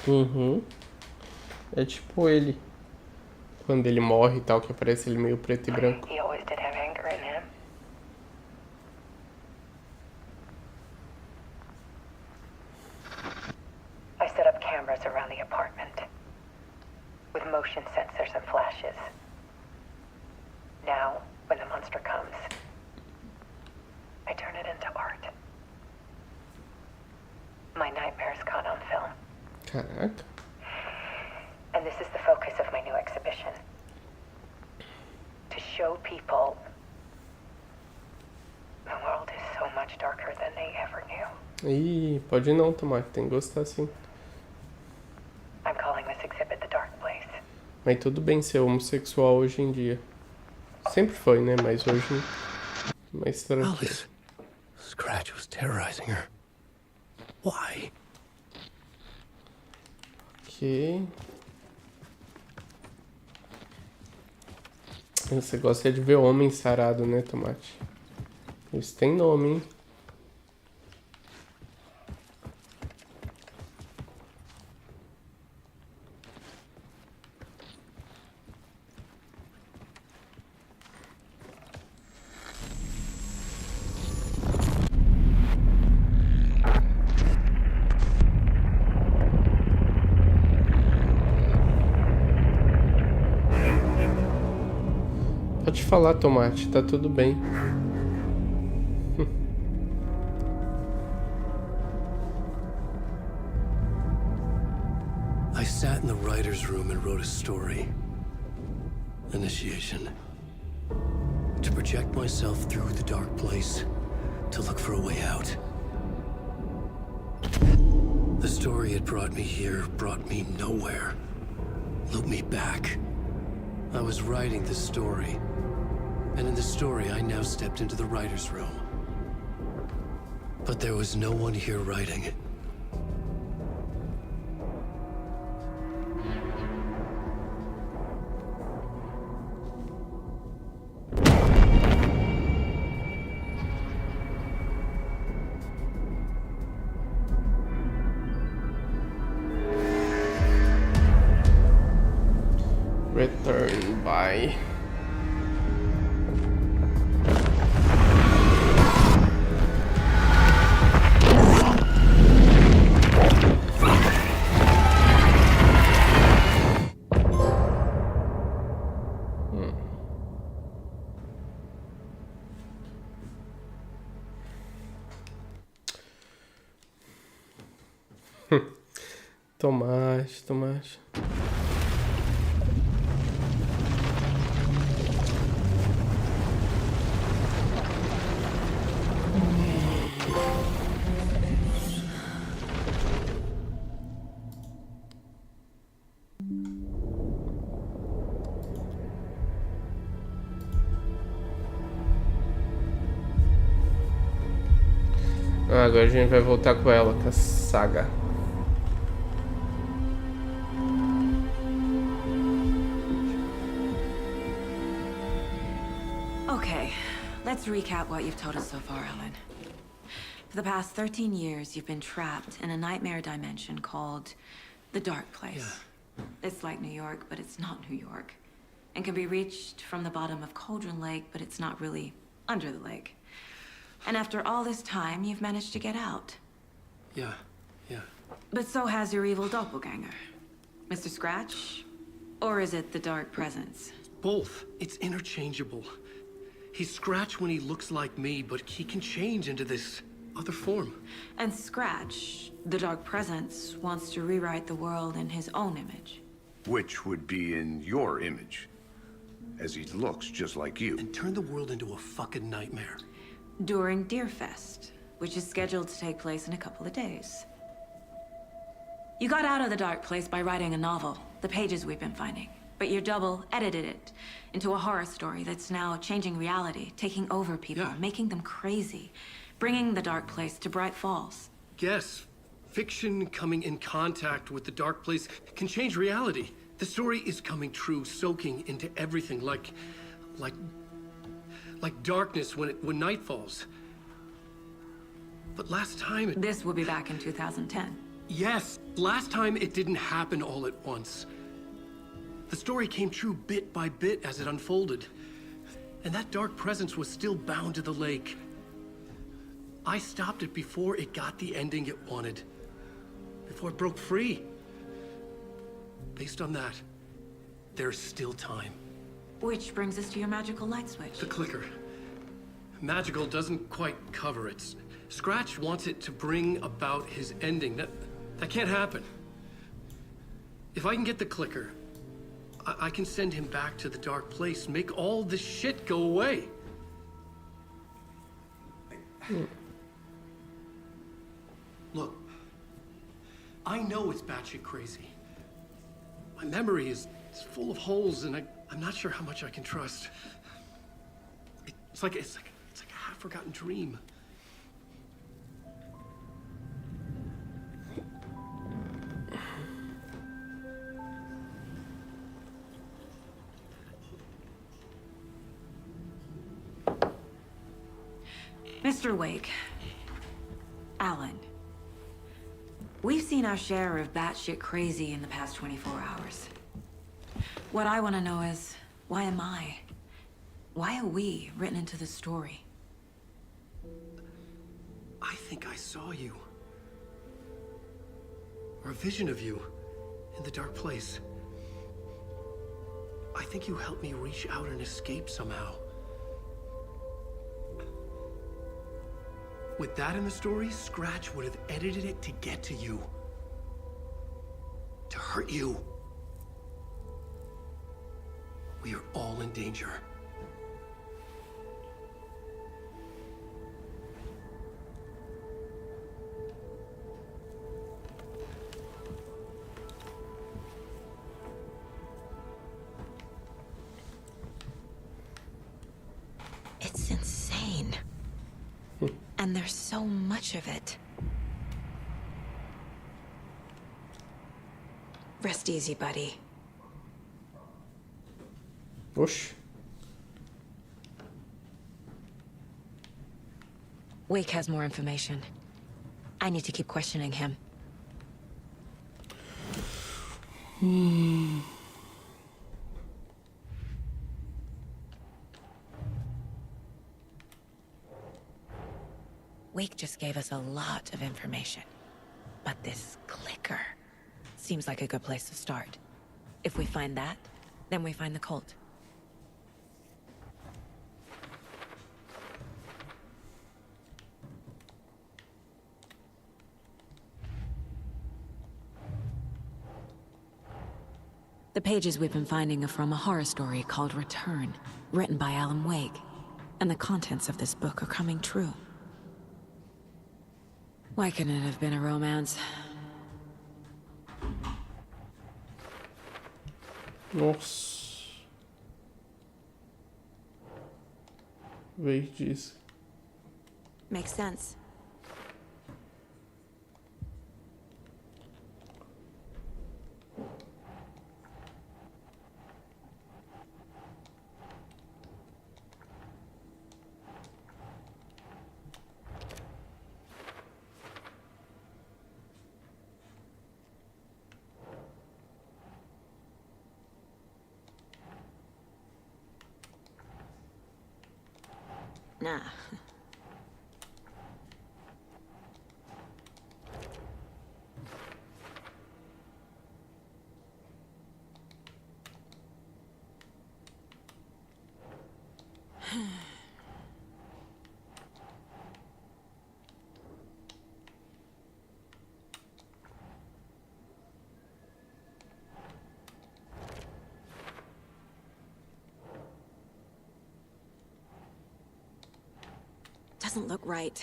A: Uhum. É tipo ele. Quando ele morre e tal, que aparece ele meio preto e branco.
I: He always did have anger in him. I set up cameras around the apartment with motion sensors and flashes. Now, when the monster comes, I turn it into art. My nightmares caught on film.
A: Caraca.
I: And this is the focus of my new exhibition. To show people the world is so much darker than they ever knew.
A: Ih, pode não, Tomate. Tem que gostar sim.
I: I'm calling this exhibit The Dark Place.
A: Mas tudo bem ser homossexual hoje em dia. Sempre foi, né? Mas hoje... mais tranquilo.
C: Alice. Scratch was terrorizing her. Why?
A: Ok. Você gosta de ver homem sarado, né, Tomate? Isso tem nome, hein? Pode falar, Tomate, tá tudo bem.
C: I sat in the writer's room and wrote a story. Initiation. To project myself through the dark place, to look for a way out. The story had brought me here, brought me nowhere. Looped me back. I was writing the story. And in the story, I now stepped into the writer's room. But there was no one here writing it.
A: Return by... Tomate, tomate. Ah, agora a gente vai voltar com ela, com a saga.
J: Okay, let's recap what you've told us so far, Ellen. For the past 13 years, you've been trapped in a nightmare dimension called the Dark Place. Yeah. It's like New York, but it's not New York. And can be reached from the bottom of Cauldron Lake, but it's not really under the lake. And after all this time, you've managed to get out.
C: Yeah.
J: But so has your evil doppelganger. Mr. Scratch? Or is it the Dark Presence?
C: Both. It's interchangeable. He's Scratch when he looks like me, but he can change into this other form.
J: And Scratch, the Dark Presence, wants to rewrite the world in his own image.
B: Which would be in your image, as he looks just like you.
C: And turn the world into a fucking nightmare.
J: During Deerfest, which is scheduled to take place in a couple of days. You got out of the Dark Place by writing a novel, the pages we've been finding. But your double edited it into a horror story that's now changing reality, taking over people, making them crazy, bringing the Dark Place to Bright Falls.
C: Yes, fiction coming in contact with the Dark Place can change reality. The story is coming true, soaking into everything, like darkness when night falls. But last time
J: This will be back in 2010.
C: Yes, last time it didn't happen all at once. The story came true bit by bit as it unfolded. And that dark presence was still bound to the lake. I stopped it before it got the ending it wanted. Before it broke free. Based on that, there's still time.
J: Which brings us to your magical light switch.
C: The clicker. Magical doesn't quite cover it. Scratch wants it to bring about his ending. That can't happen. If I can get the clicker, I can send him back to the Dark Place, make all this shit go away. Look, I know it's batshit crazy. My memory is full of holes, and I'm not sure how much I can trust. It's like a half-forgotten dream.
J: Mr. Wake, Alan, we've seen our share of batshit crazy in the past 24 hours. What I want to know is, why am I? Why are we written into the story?
C: I think I saw you. Or a vision of you in the Dark Place. I think you helped me reach out and escape somehow. With that in the story, Scratch would have edited it to get to you. To hurt you. We are all in danger.
F: It's insane. And there's so much of it. Rest easy, buddy.
A: Oxe.
F: Wake has more information. I need to keep questioning him. Wake just gave us a lot of information. But this clicker seems like a good place to start. If we find that, then we find the cult.
J: The pages we've been finding are from a horror story called Return, written by Alan Wake. And the contents of this book are coming true. Why couldn't it have been a romance?
A: Nossa. Verdes.
J: Makes sense. Nah. Doesn't look right.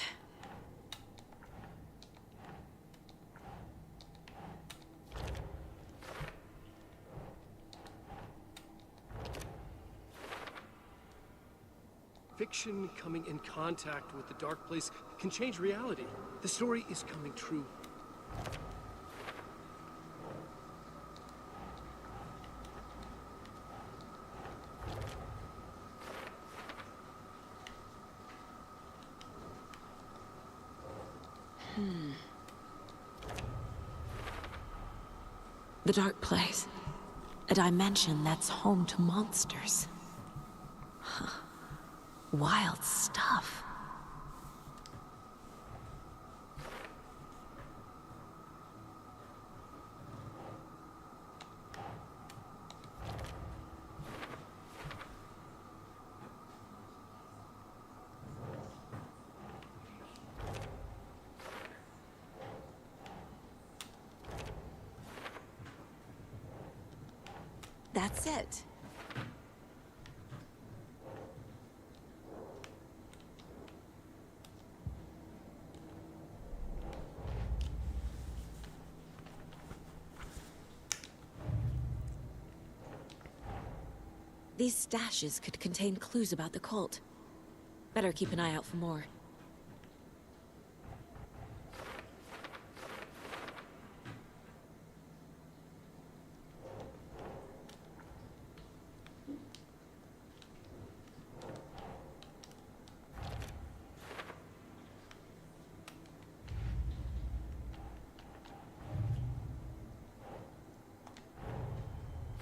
C: Fiction coming in contact with the dark place can change reality. The story is coming true.
J: The dark place. A dimension that's home to monsters. Huh. Wild stuff. That's it. These stashes could contain clues about the cult. Better keep an eye out for more.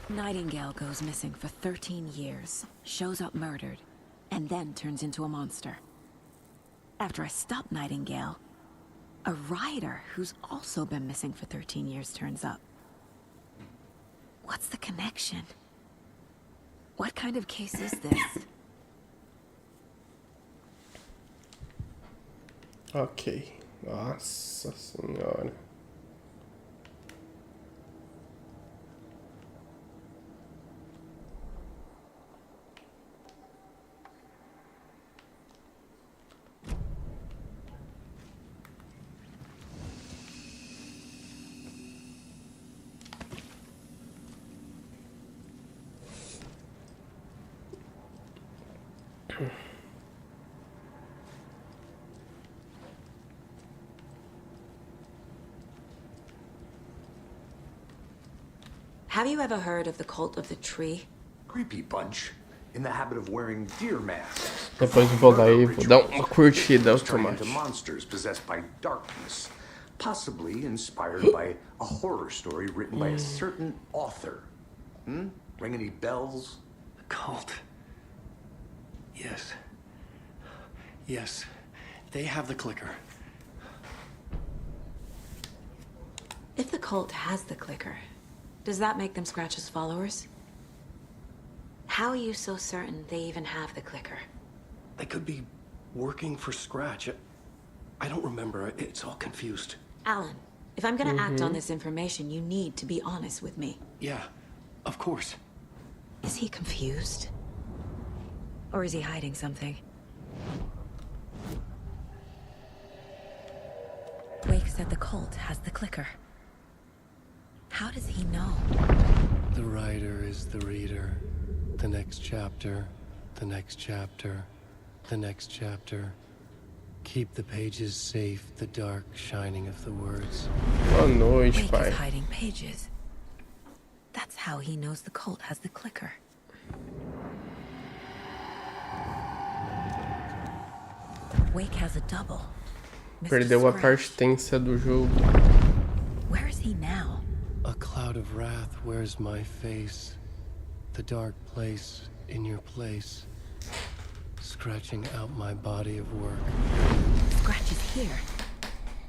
J: Nightingale goes missing for 13 years, shows up murdered, and then turns into a monster. After I stop Nightingale, a rider who's also been missing for 13 years turns up. What's the connection? What kind of case is this?
A: Ok. Nossa senhora.
J: Have you ever heard of the cult of the tree?
B: Creepy bunch. In the habit of wearing deer masks.
A: Depois vou dar aí, vou dar uma curtida
B: Turn into
A: automática.
B: monsters possessed by darkness. Possibly inspired by a horror story written by a certain author. Ring any bells?
C: The cult. Yes. Yes. They have the clicker.
J: If the cult has the clicker, does that make them Scratch's followers? How are you so certain they even have the clicker?
C: They could be working for Scratch. I don't remember. It's all confused.
J: Alan, if I'm gonna act on this information, you need to be honest with me.
C: Yeah. Of course.
J: Is he confused? Or is he hiding something? Wake said the cult has the clicker. How does he know?
C: The writer is the reader. The next chapter, the next chapter, the next chapter. Keep the pages safe, the dark shining of the words.
A: Boa noite,
J: Wake
A: pai.
J: is hiding pages. That's how he knows the cult has the clicker. Wake has a double. Mr.
A: Perdeu a
J: Scratch.
A: parte tensa do jogo.
J: Where is he now?
C: A cloud of wrath wears my face. The dark place in your place. Scratching out my body of work.
J: Scratch is here.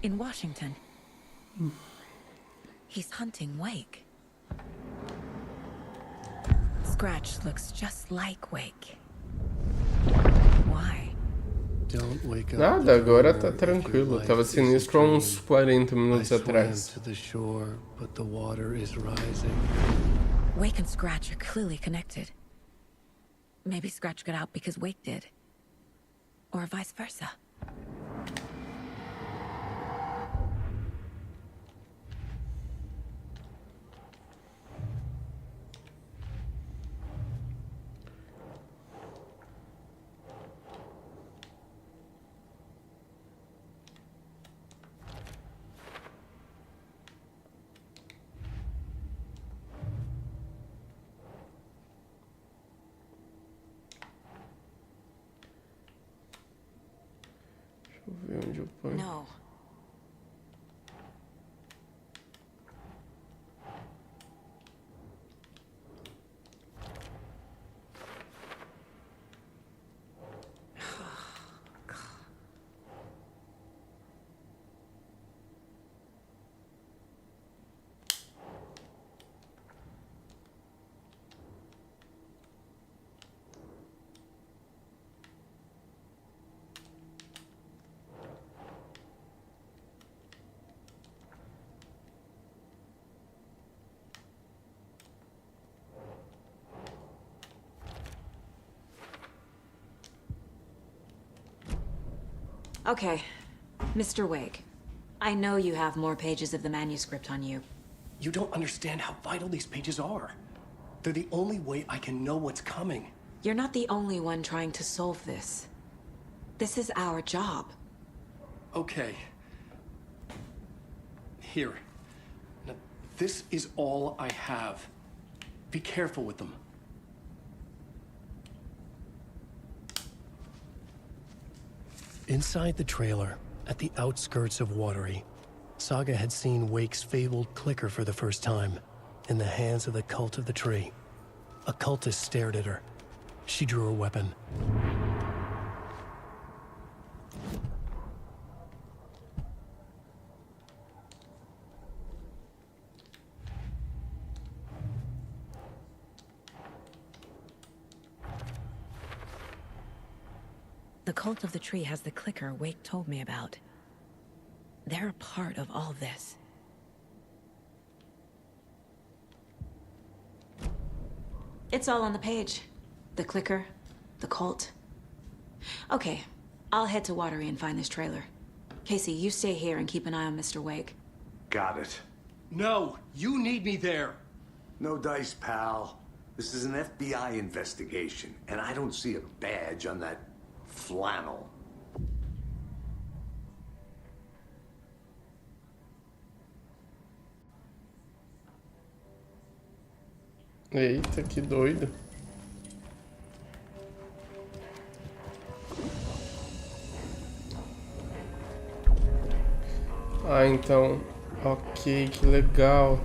J: In Washington. He's hunting Wake. Scratch looks just like Wake. Why?
C: Don't wake up.
A: Nada, agora tá tranquilo. Tava sinistro há uns 40 minutos atrás.
C: To the shore, but the water is rising.
J: Wake and Scratch are clearly connected. Maybe Scratch got out because Wake did. Or vice versa.
A: Deixa eu ver onde eu ponho.
J: No. Okay, Mr. Wake. I know you have more pages of the manuscript on you.
C: You don't understand how vital these pages are. They're the only way I can know what's coming.
J: You're not the only one trying to solve this. This is our job.
C: Okay. Here. Now, this is all I have. Be careful with them. Inside the trailer, at the outskirts of Watery, Saga had seen Wake's fabled clicker for the first time, in the hands of the Cult of the Tree. A cultist stared at her. She drew her weapon.
J: The Cult of the Tree has the clicker Wake told me about. They're a part of all this. It's all on the page. The clicker, the cult. Okay, I'll head to Watery and find this trailer. Casey, you stay here and keep an eye on Mr. Wake.
E: Got it.
C: No, you need me there.
E: No dice, pal. This is an FBI investigation, and I don't see a badge on that flannel.
A: Eita, que doido. Ah, então. Ok, que legal.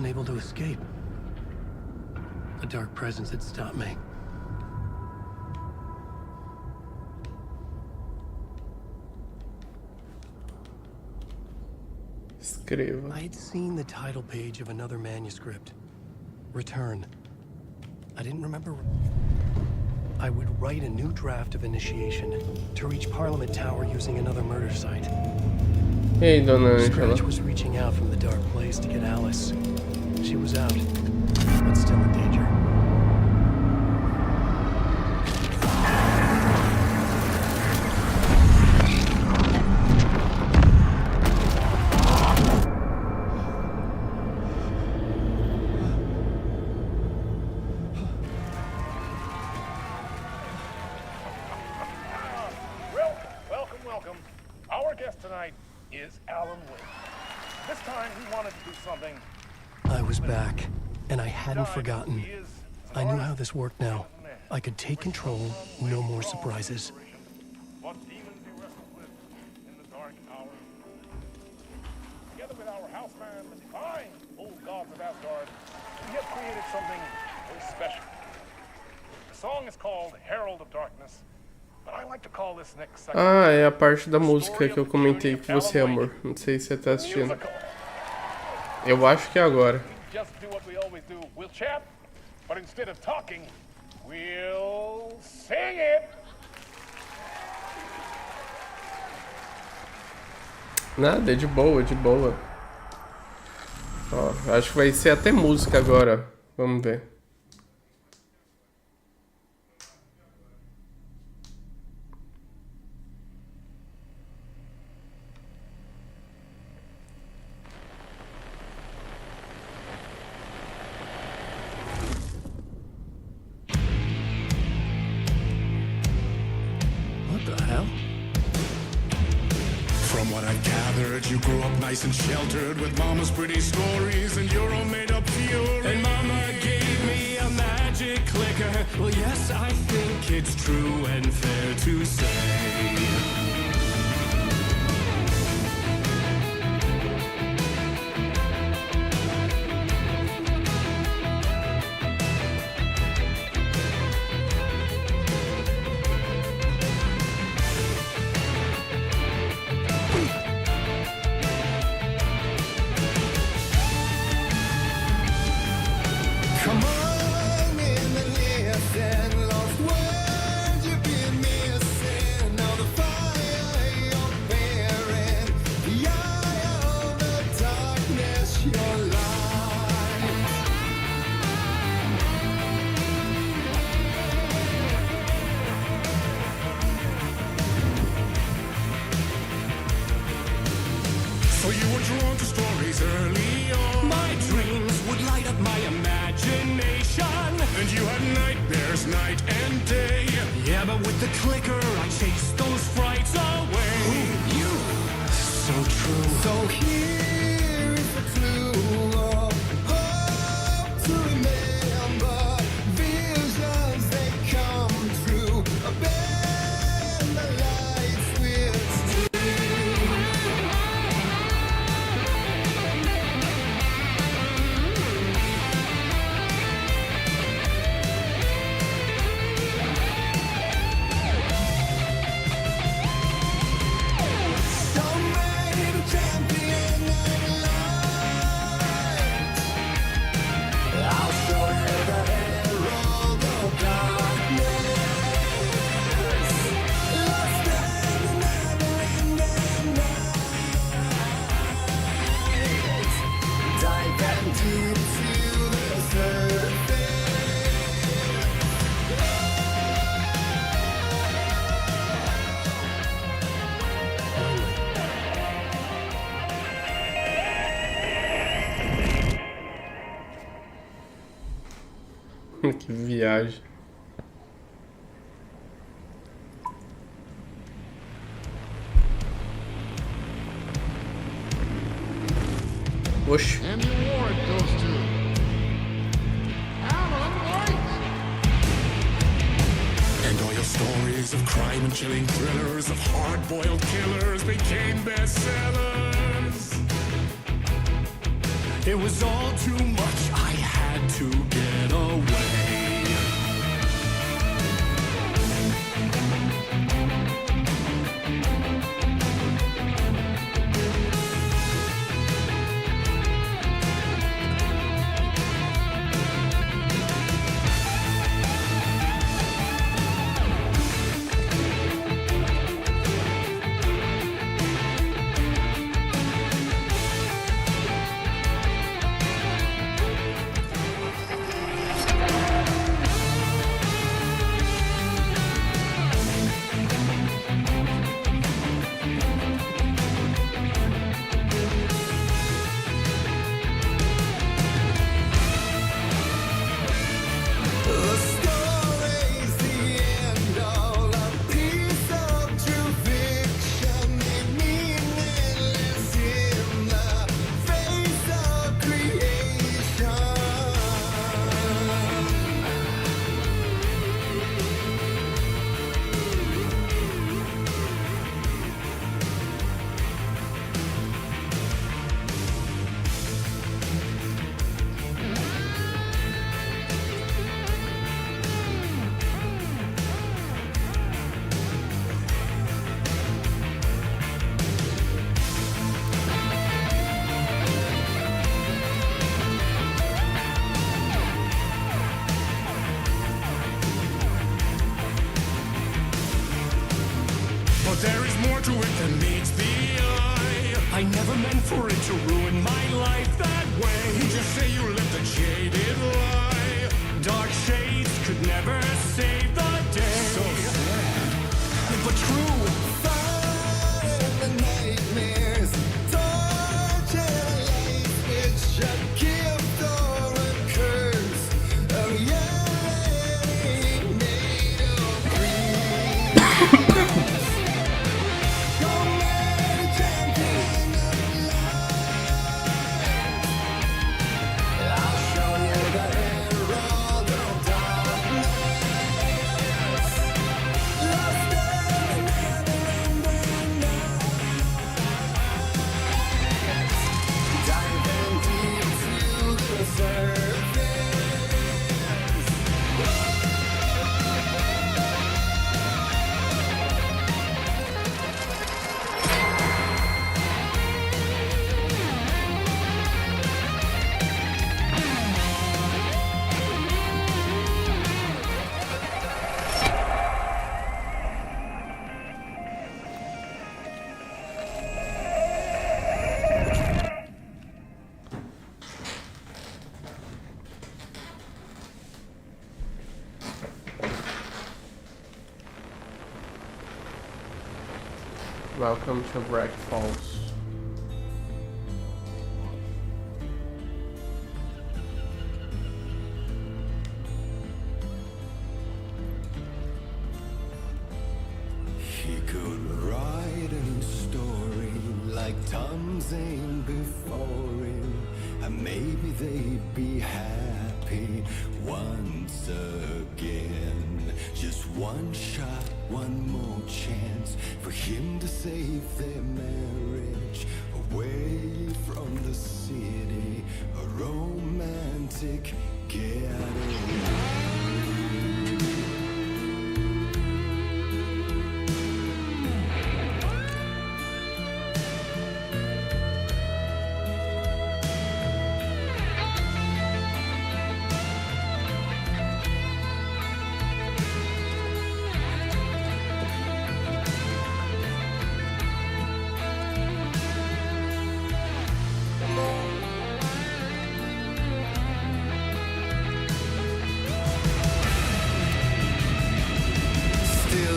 C: Able to escape. A dark presence had stopped me.
A: Escreva.
C: I had seen the title page of another manuscript. Return. I didn't remember. I would write a new draft of initiation to reach Parliament Tower using another murder site.
A: E aí, dona Angela?
C: Scratch was reaching out from the dark place to get Alice. She was out, but still in danger.
K: Welcome. Our guest tonight is Alan Wake. This time he wanted to do something.
C: I was back, and I hadn't forgotten. I knew how this worked now. I could take control, no more surprises.
K: What demons he wrestled with in the dark hours. Together with our houseman, the divine old gods of Asgard, we have created something very special. The song is called Herald of Darkness.
A: Ah, é a parte da música que eu comentei com você, amor. Não sei se você tá assistindo. Eu acho que é agora. Nada, é de boa, de boa. Ó, acho que vai ser até música agora. Vamos ver.
L: You grew up nice and sheltered with mama's pretty stories and your own made-up fury. And mama gave me a magic clicker. Well, yes, I think it's true and fair to say.
A: Que viagem. Oxe.
L: And the award goes to Alan Wake. And all your stories of crime and chilling thrillers of hard-boiled killers became bestsellers. It was all too much. I had to get away. but there is more to it than meets the eye. I never meant for it to ruin my life that way. You just say you lived a jaded lie. Dark shades could never save the day. So sad, but true. Fire the nightmares, torture life, which a gift or a curse. Oh yeah, made of dreams.
A: Welcome to Wreck Falls.
L: He could write a new story like Tom Zane before him, and maybe they'd be happy once again. Just one shot, one more chance for him to save their marriage. Away from the city, a romantic getaway.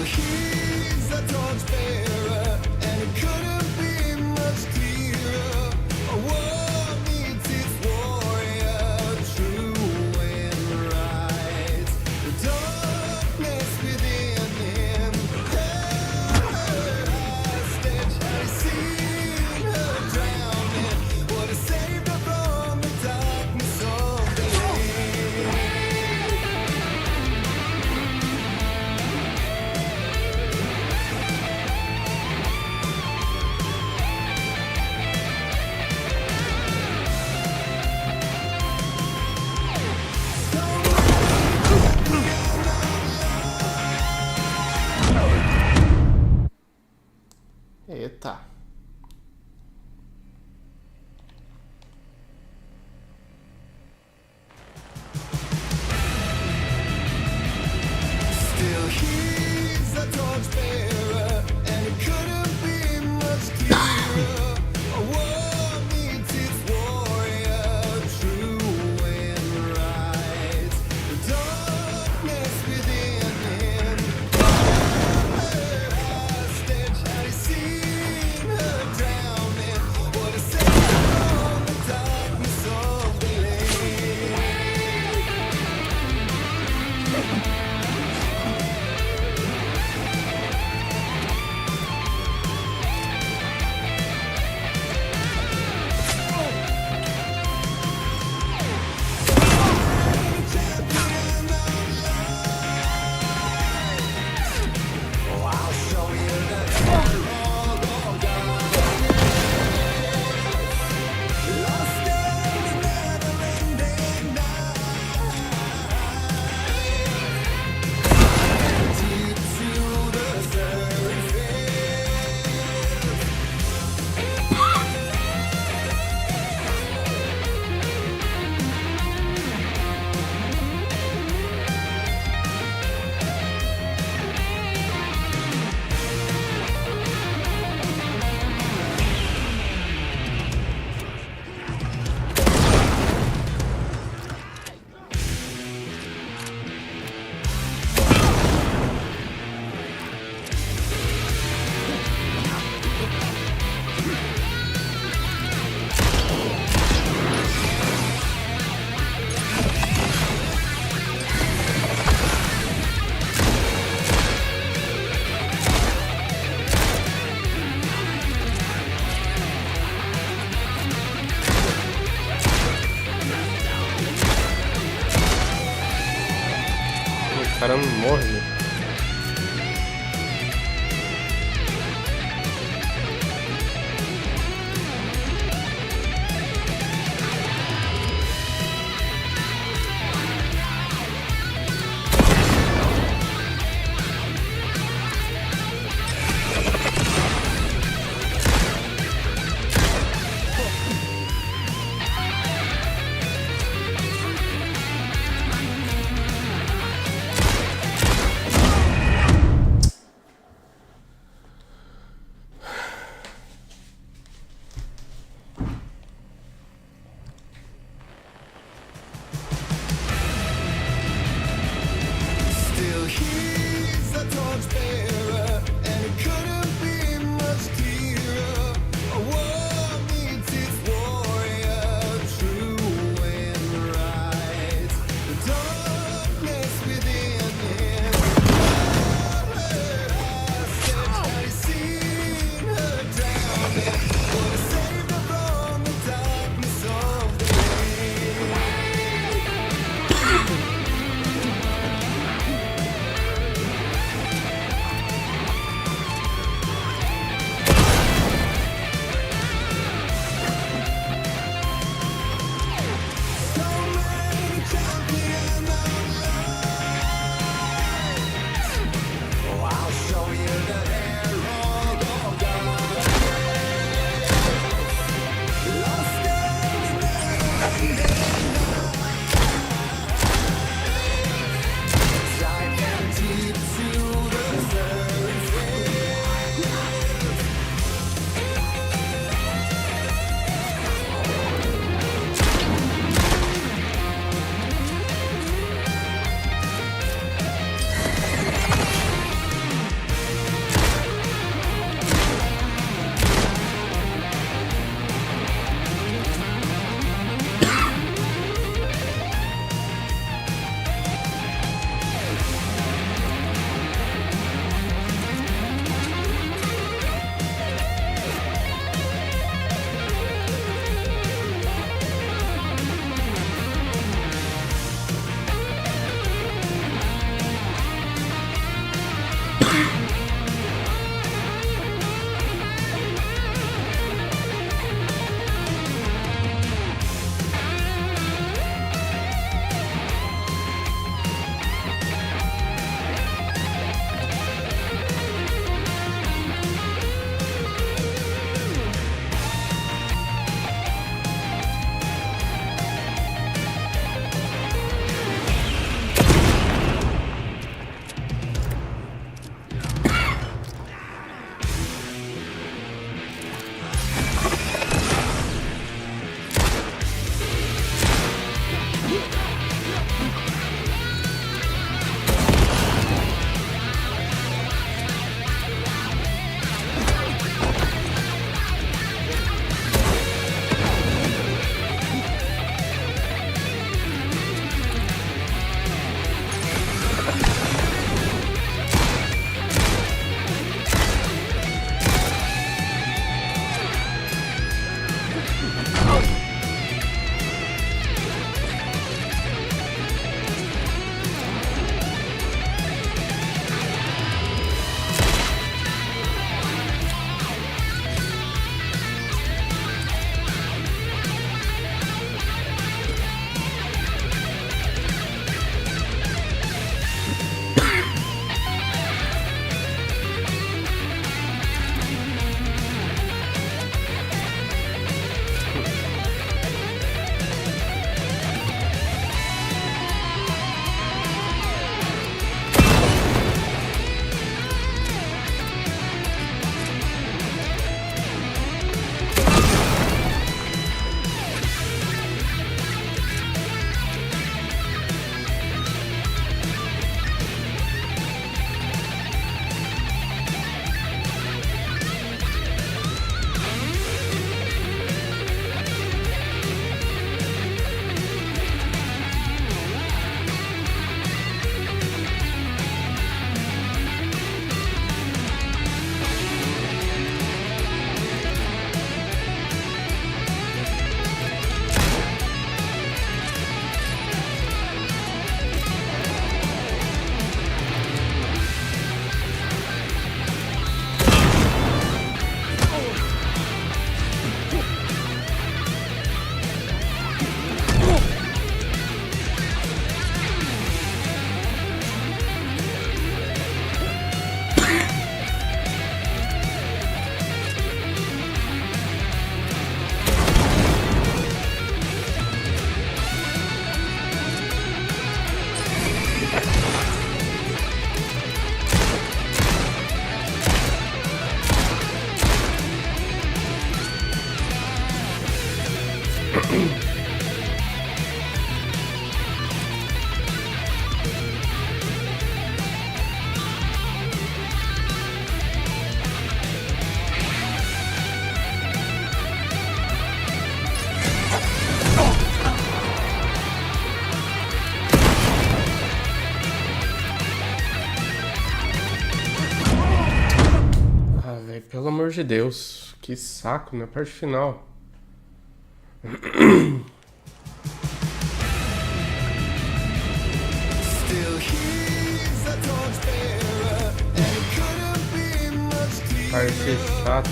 L: He's a torchbearer, and it couldn't be much clearer. A war needs its warrior, true and right. The darkness within him held hostage. I seen her drowning. What has saved her from the darkness of the lake?
A: morre, né? Pelo amor de Deus, que saco na parte final. Parte chata.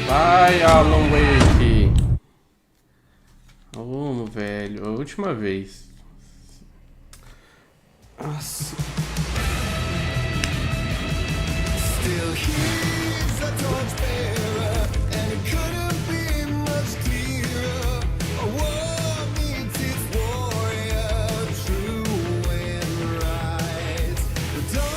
A: Vai, Alan Wake. Oh, velho. A última vez. Nossa.
L: Don't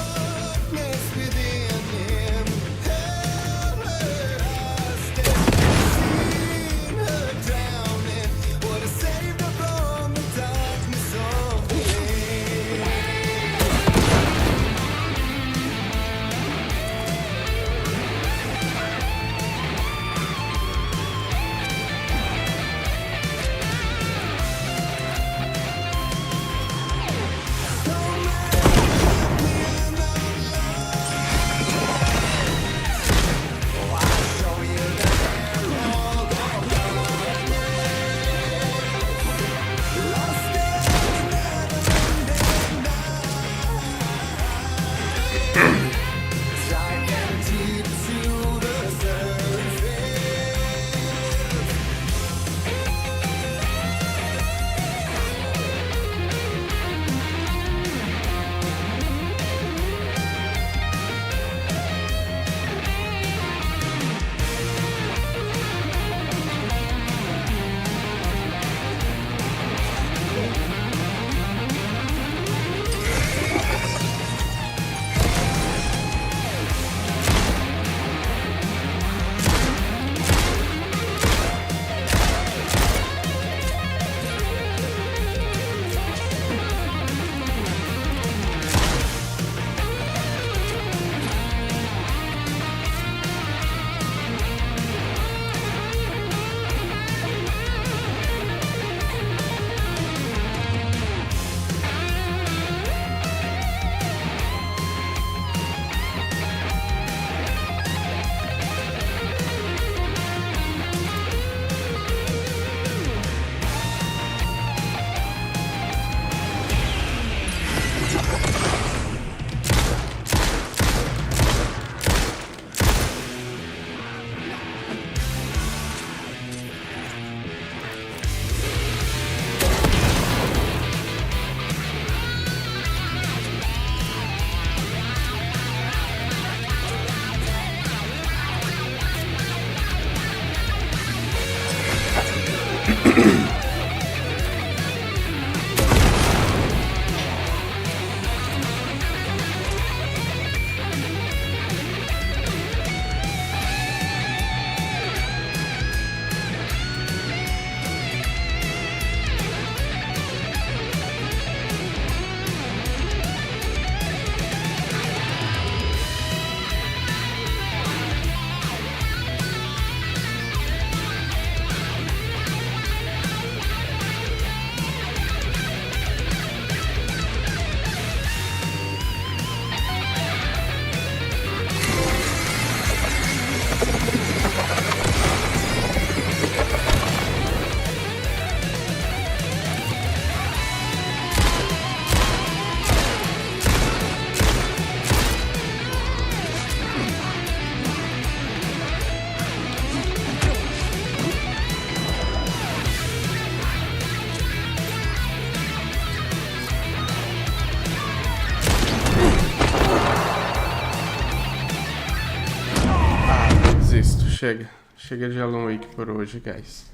A: chega. Chega de Alan Wake por hoje, guys.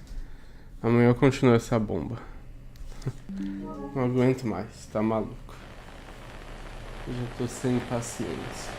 A: Amanhã continua essa bomba. Não aguento mais, tá maluco. Eu já tô sem paciência.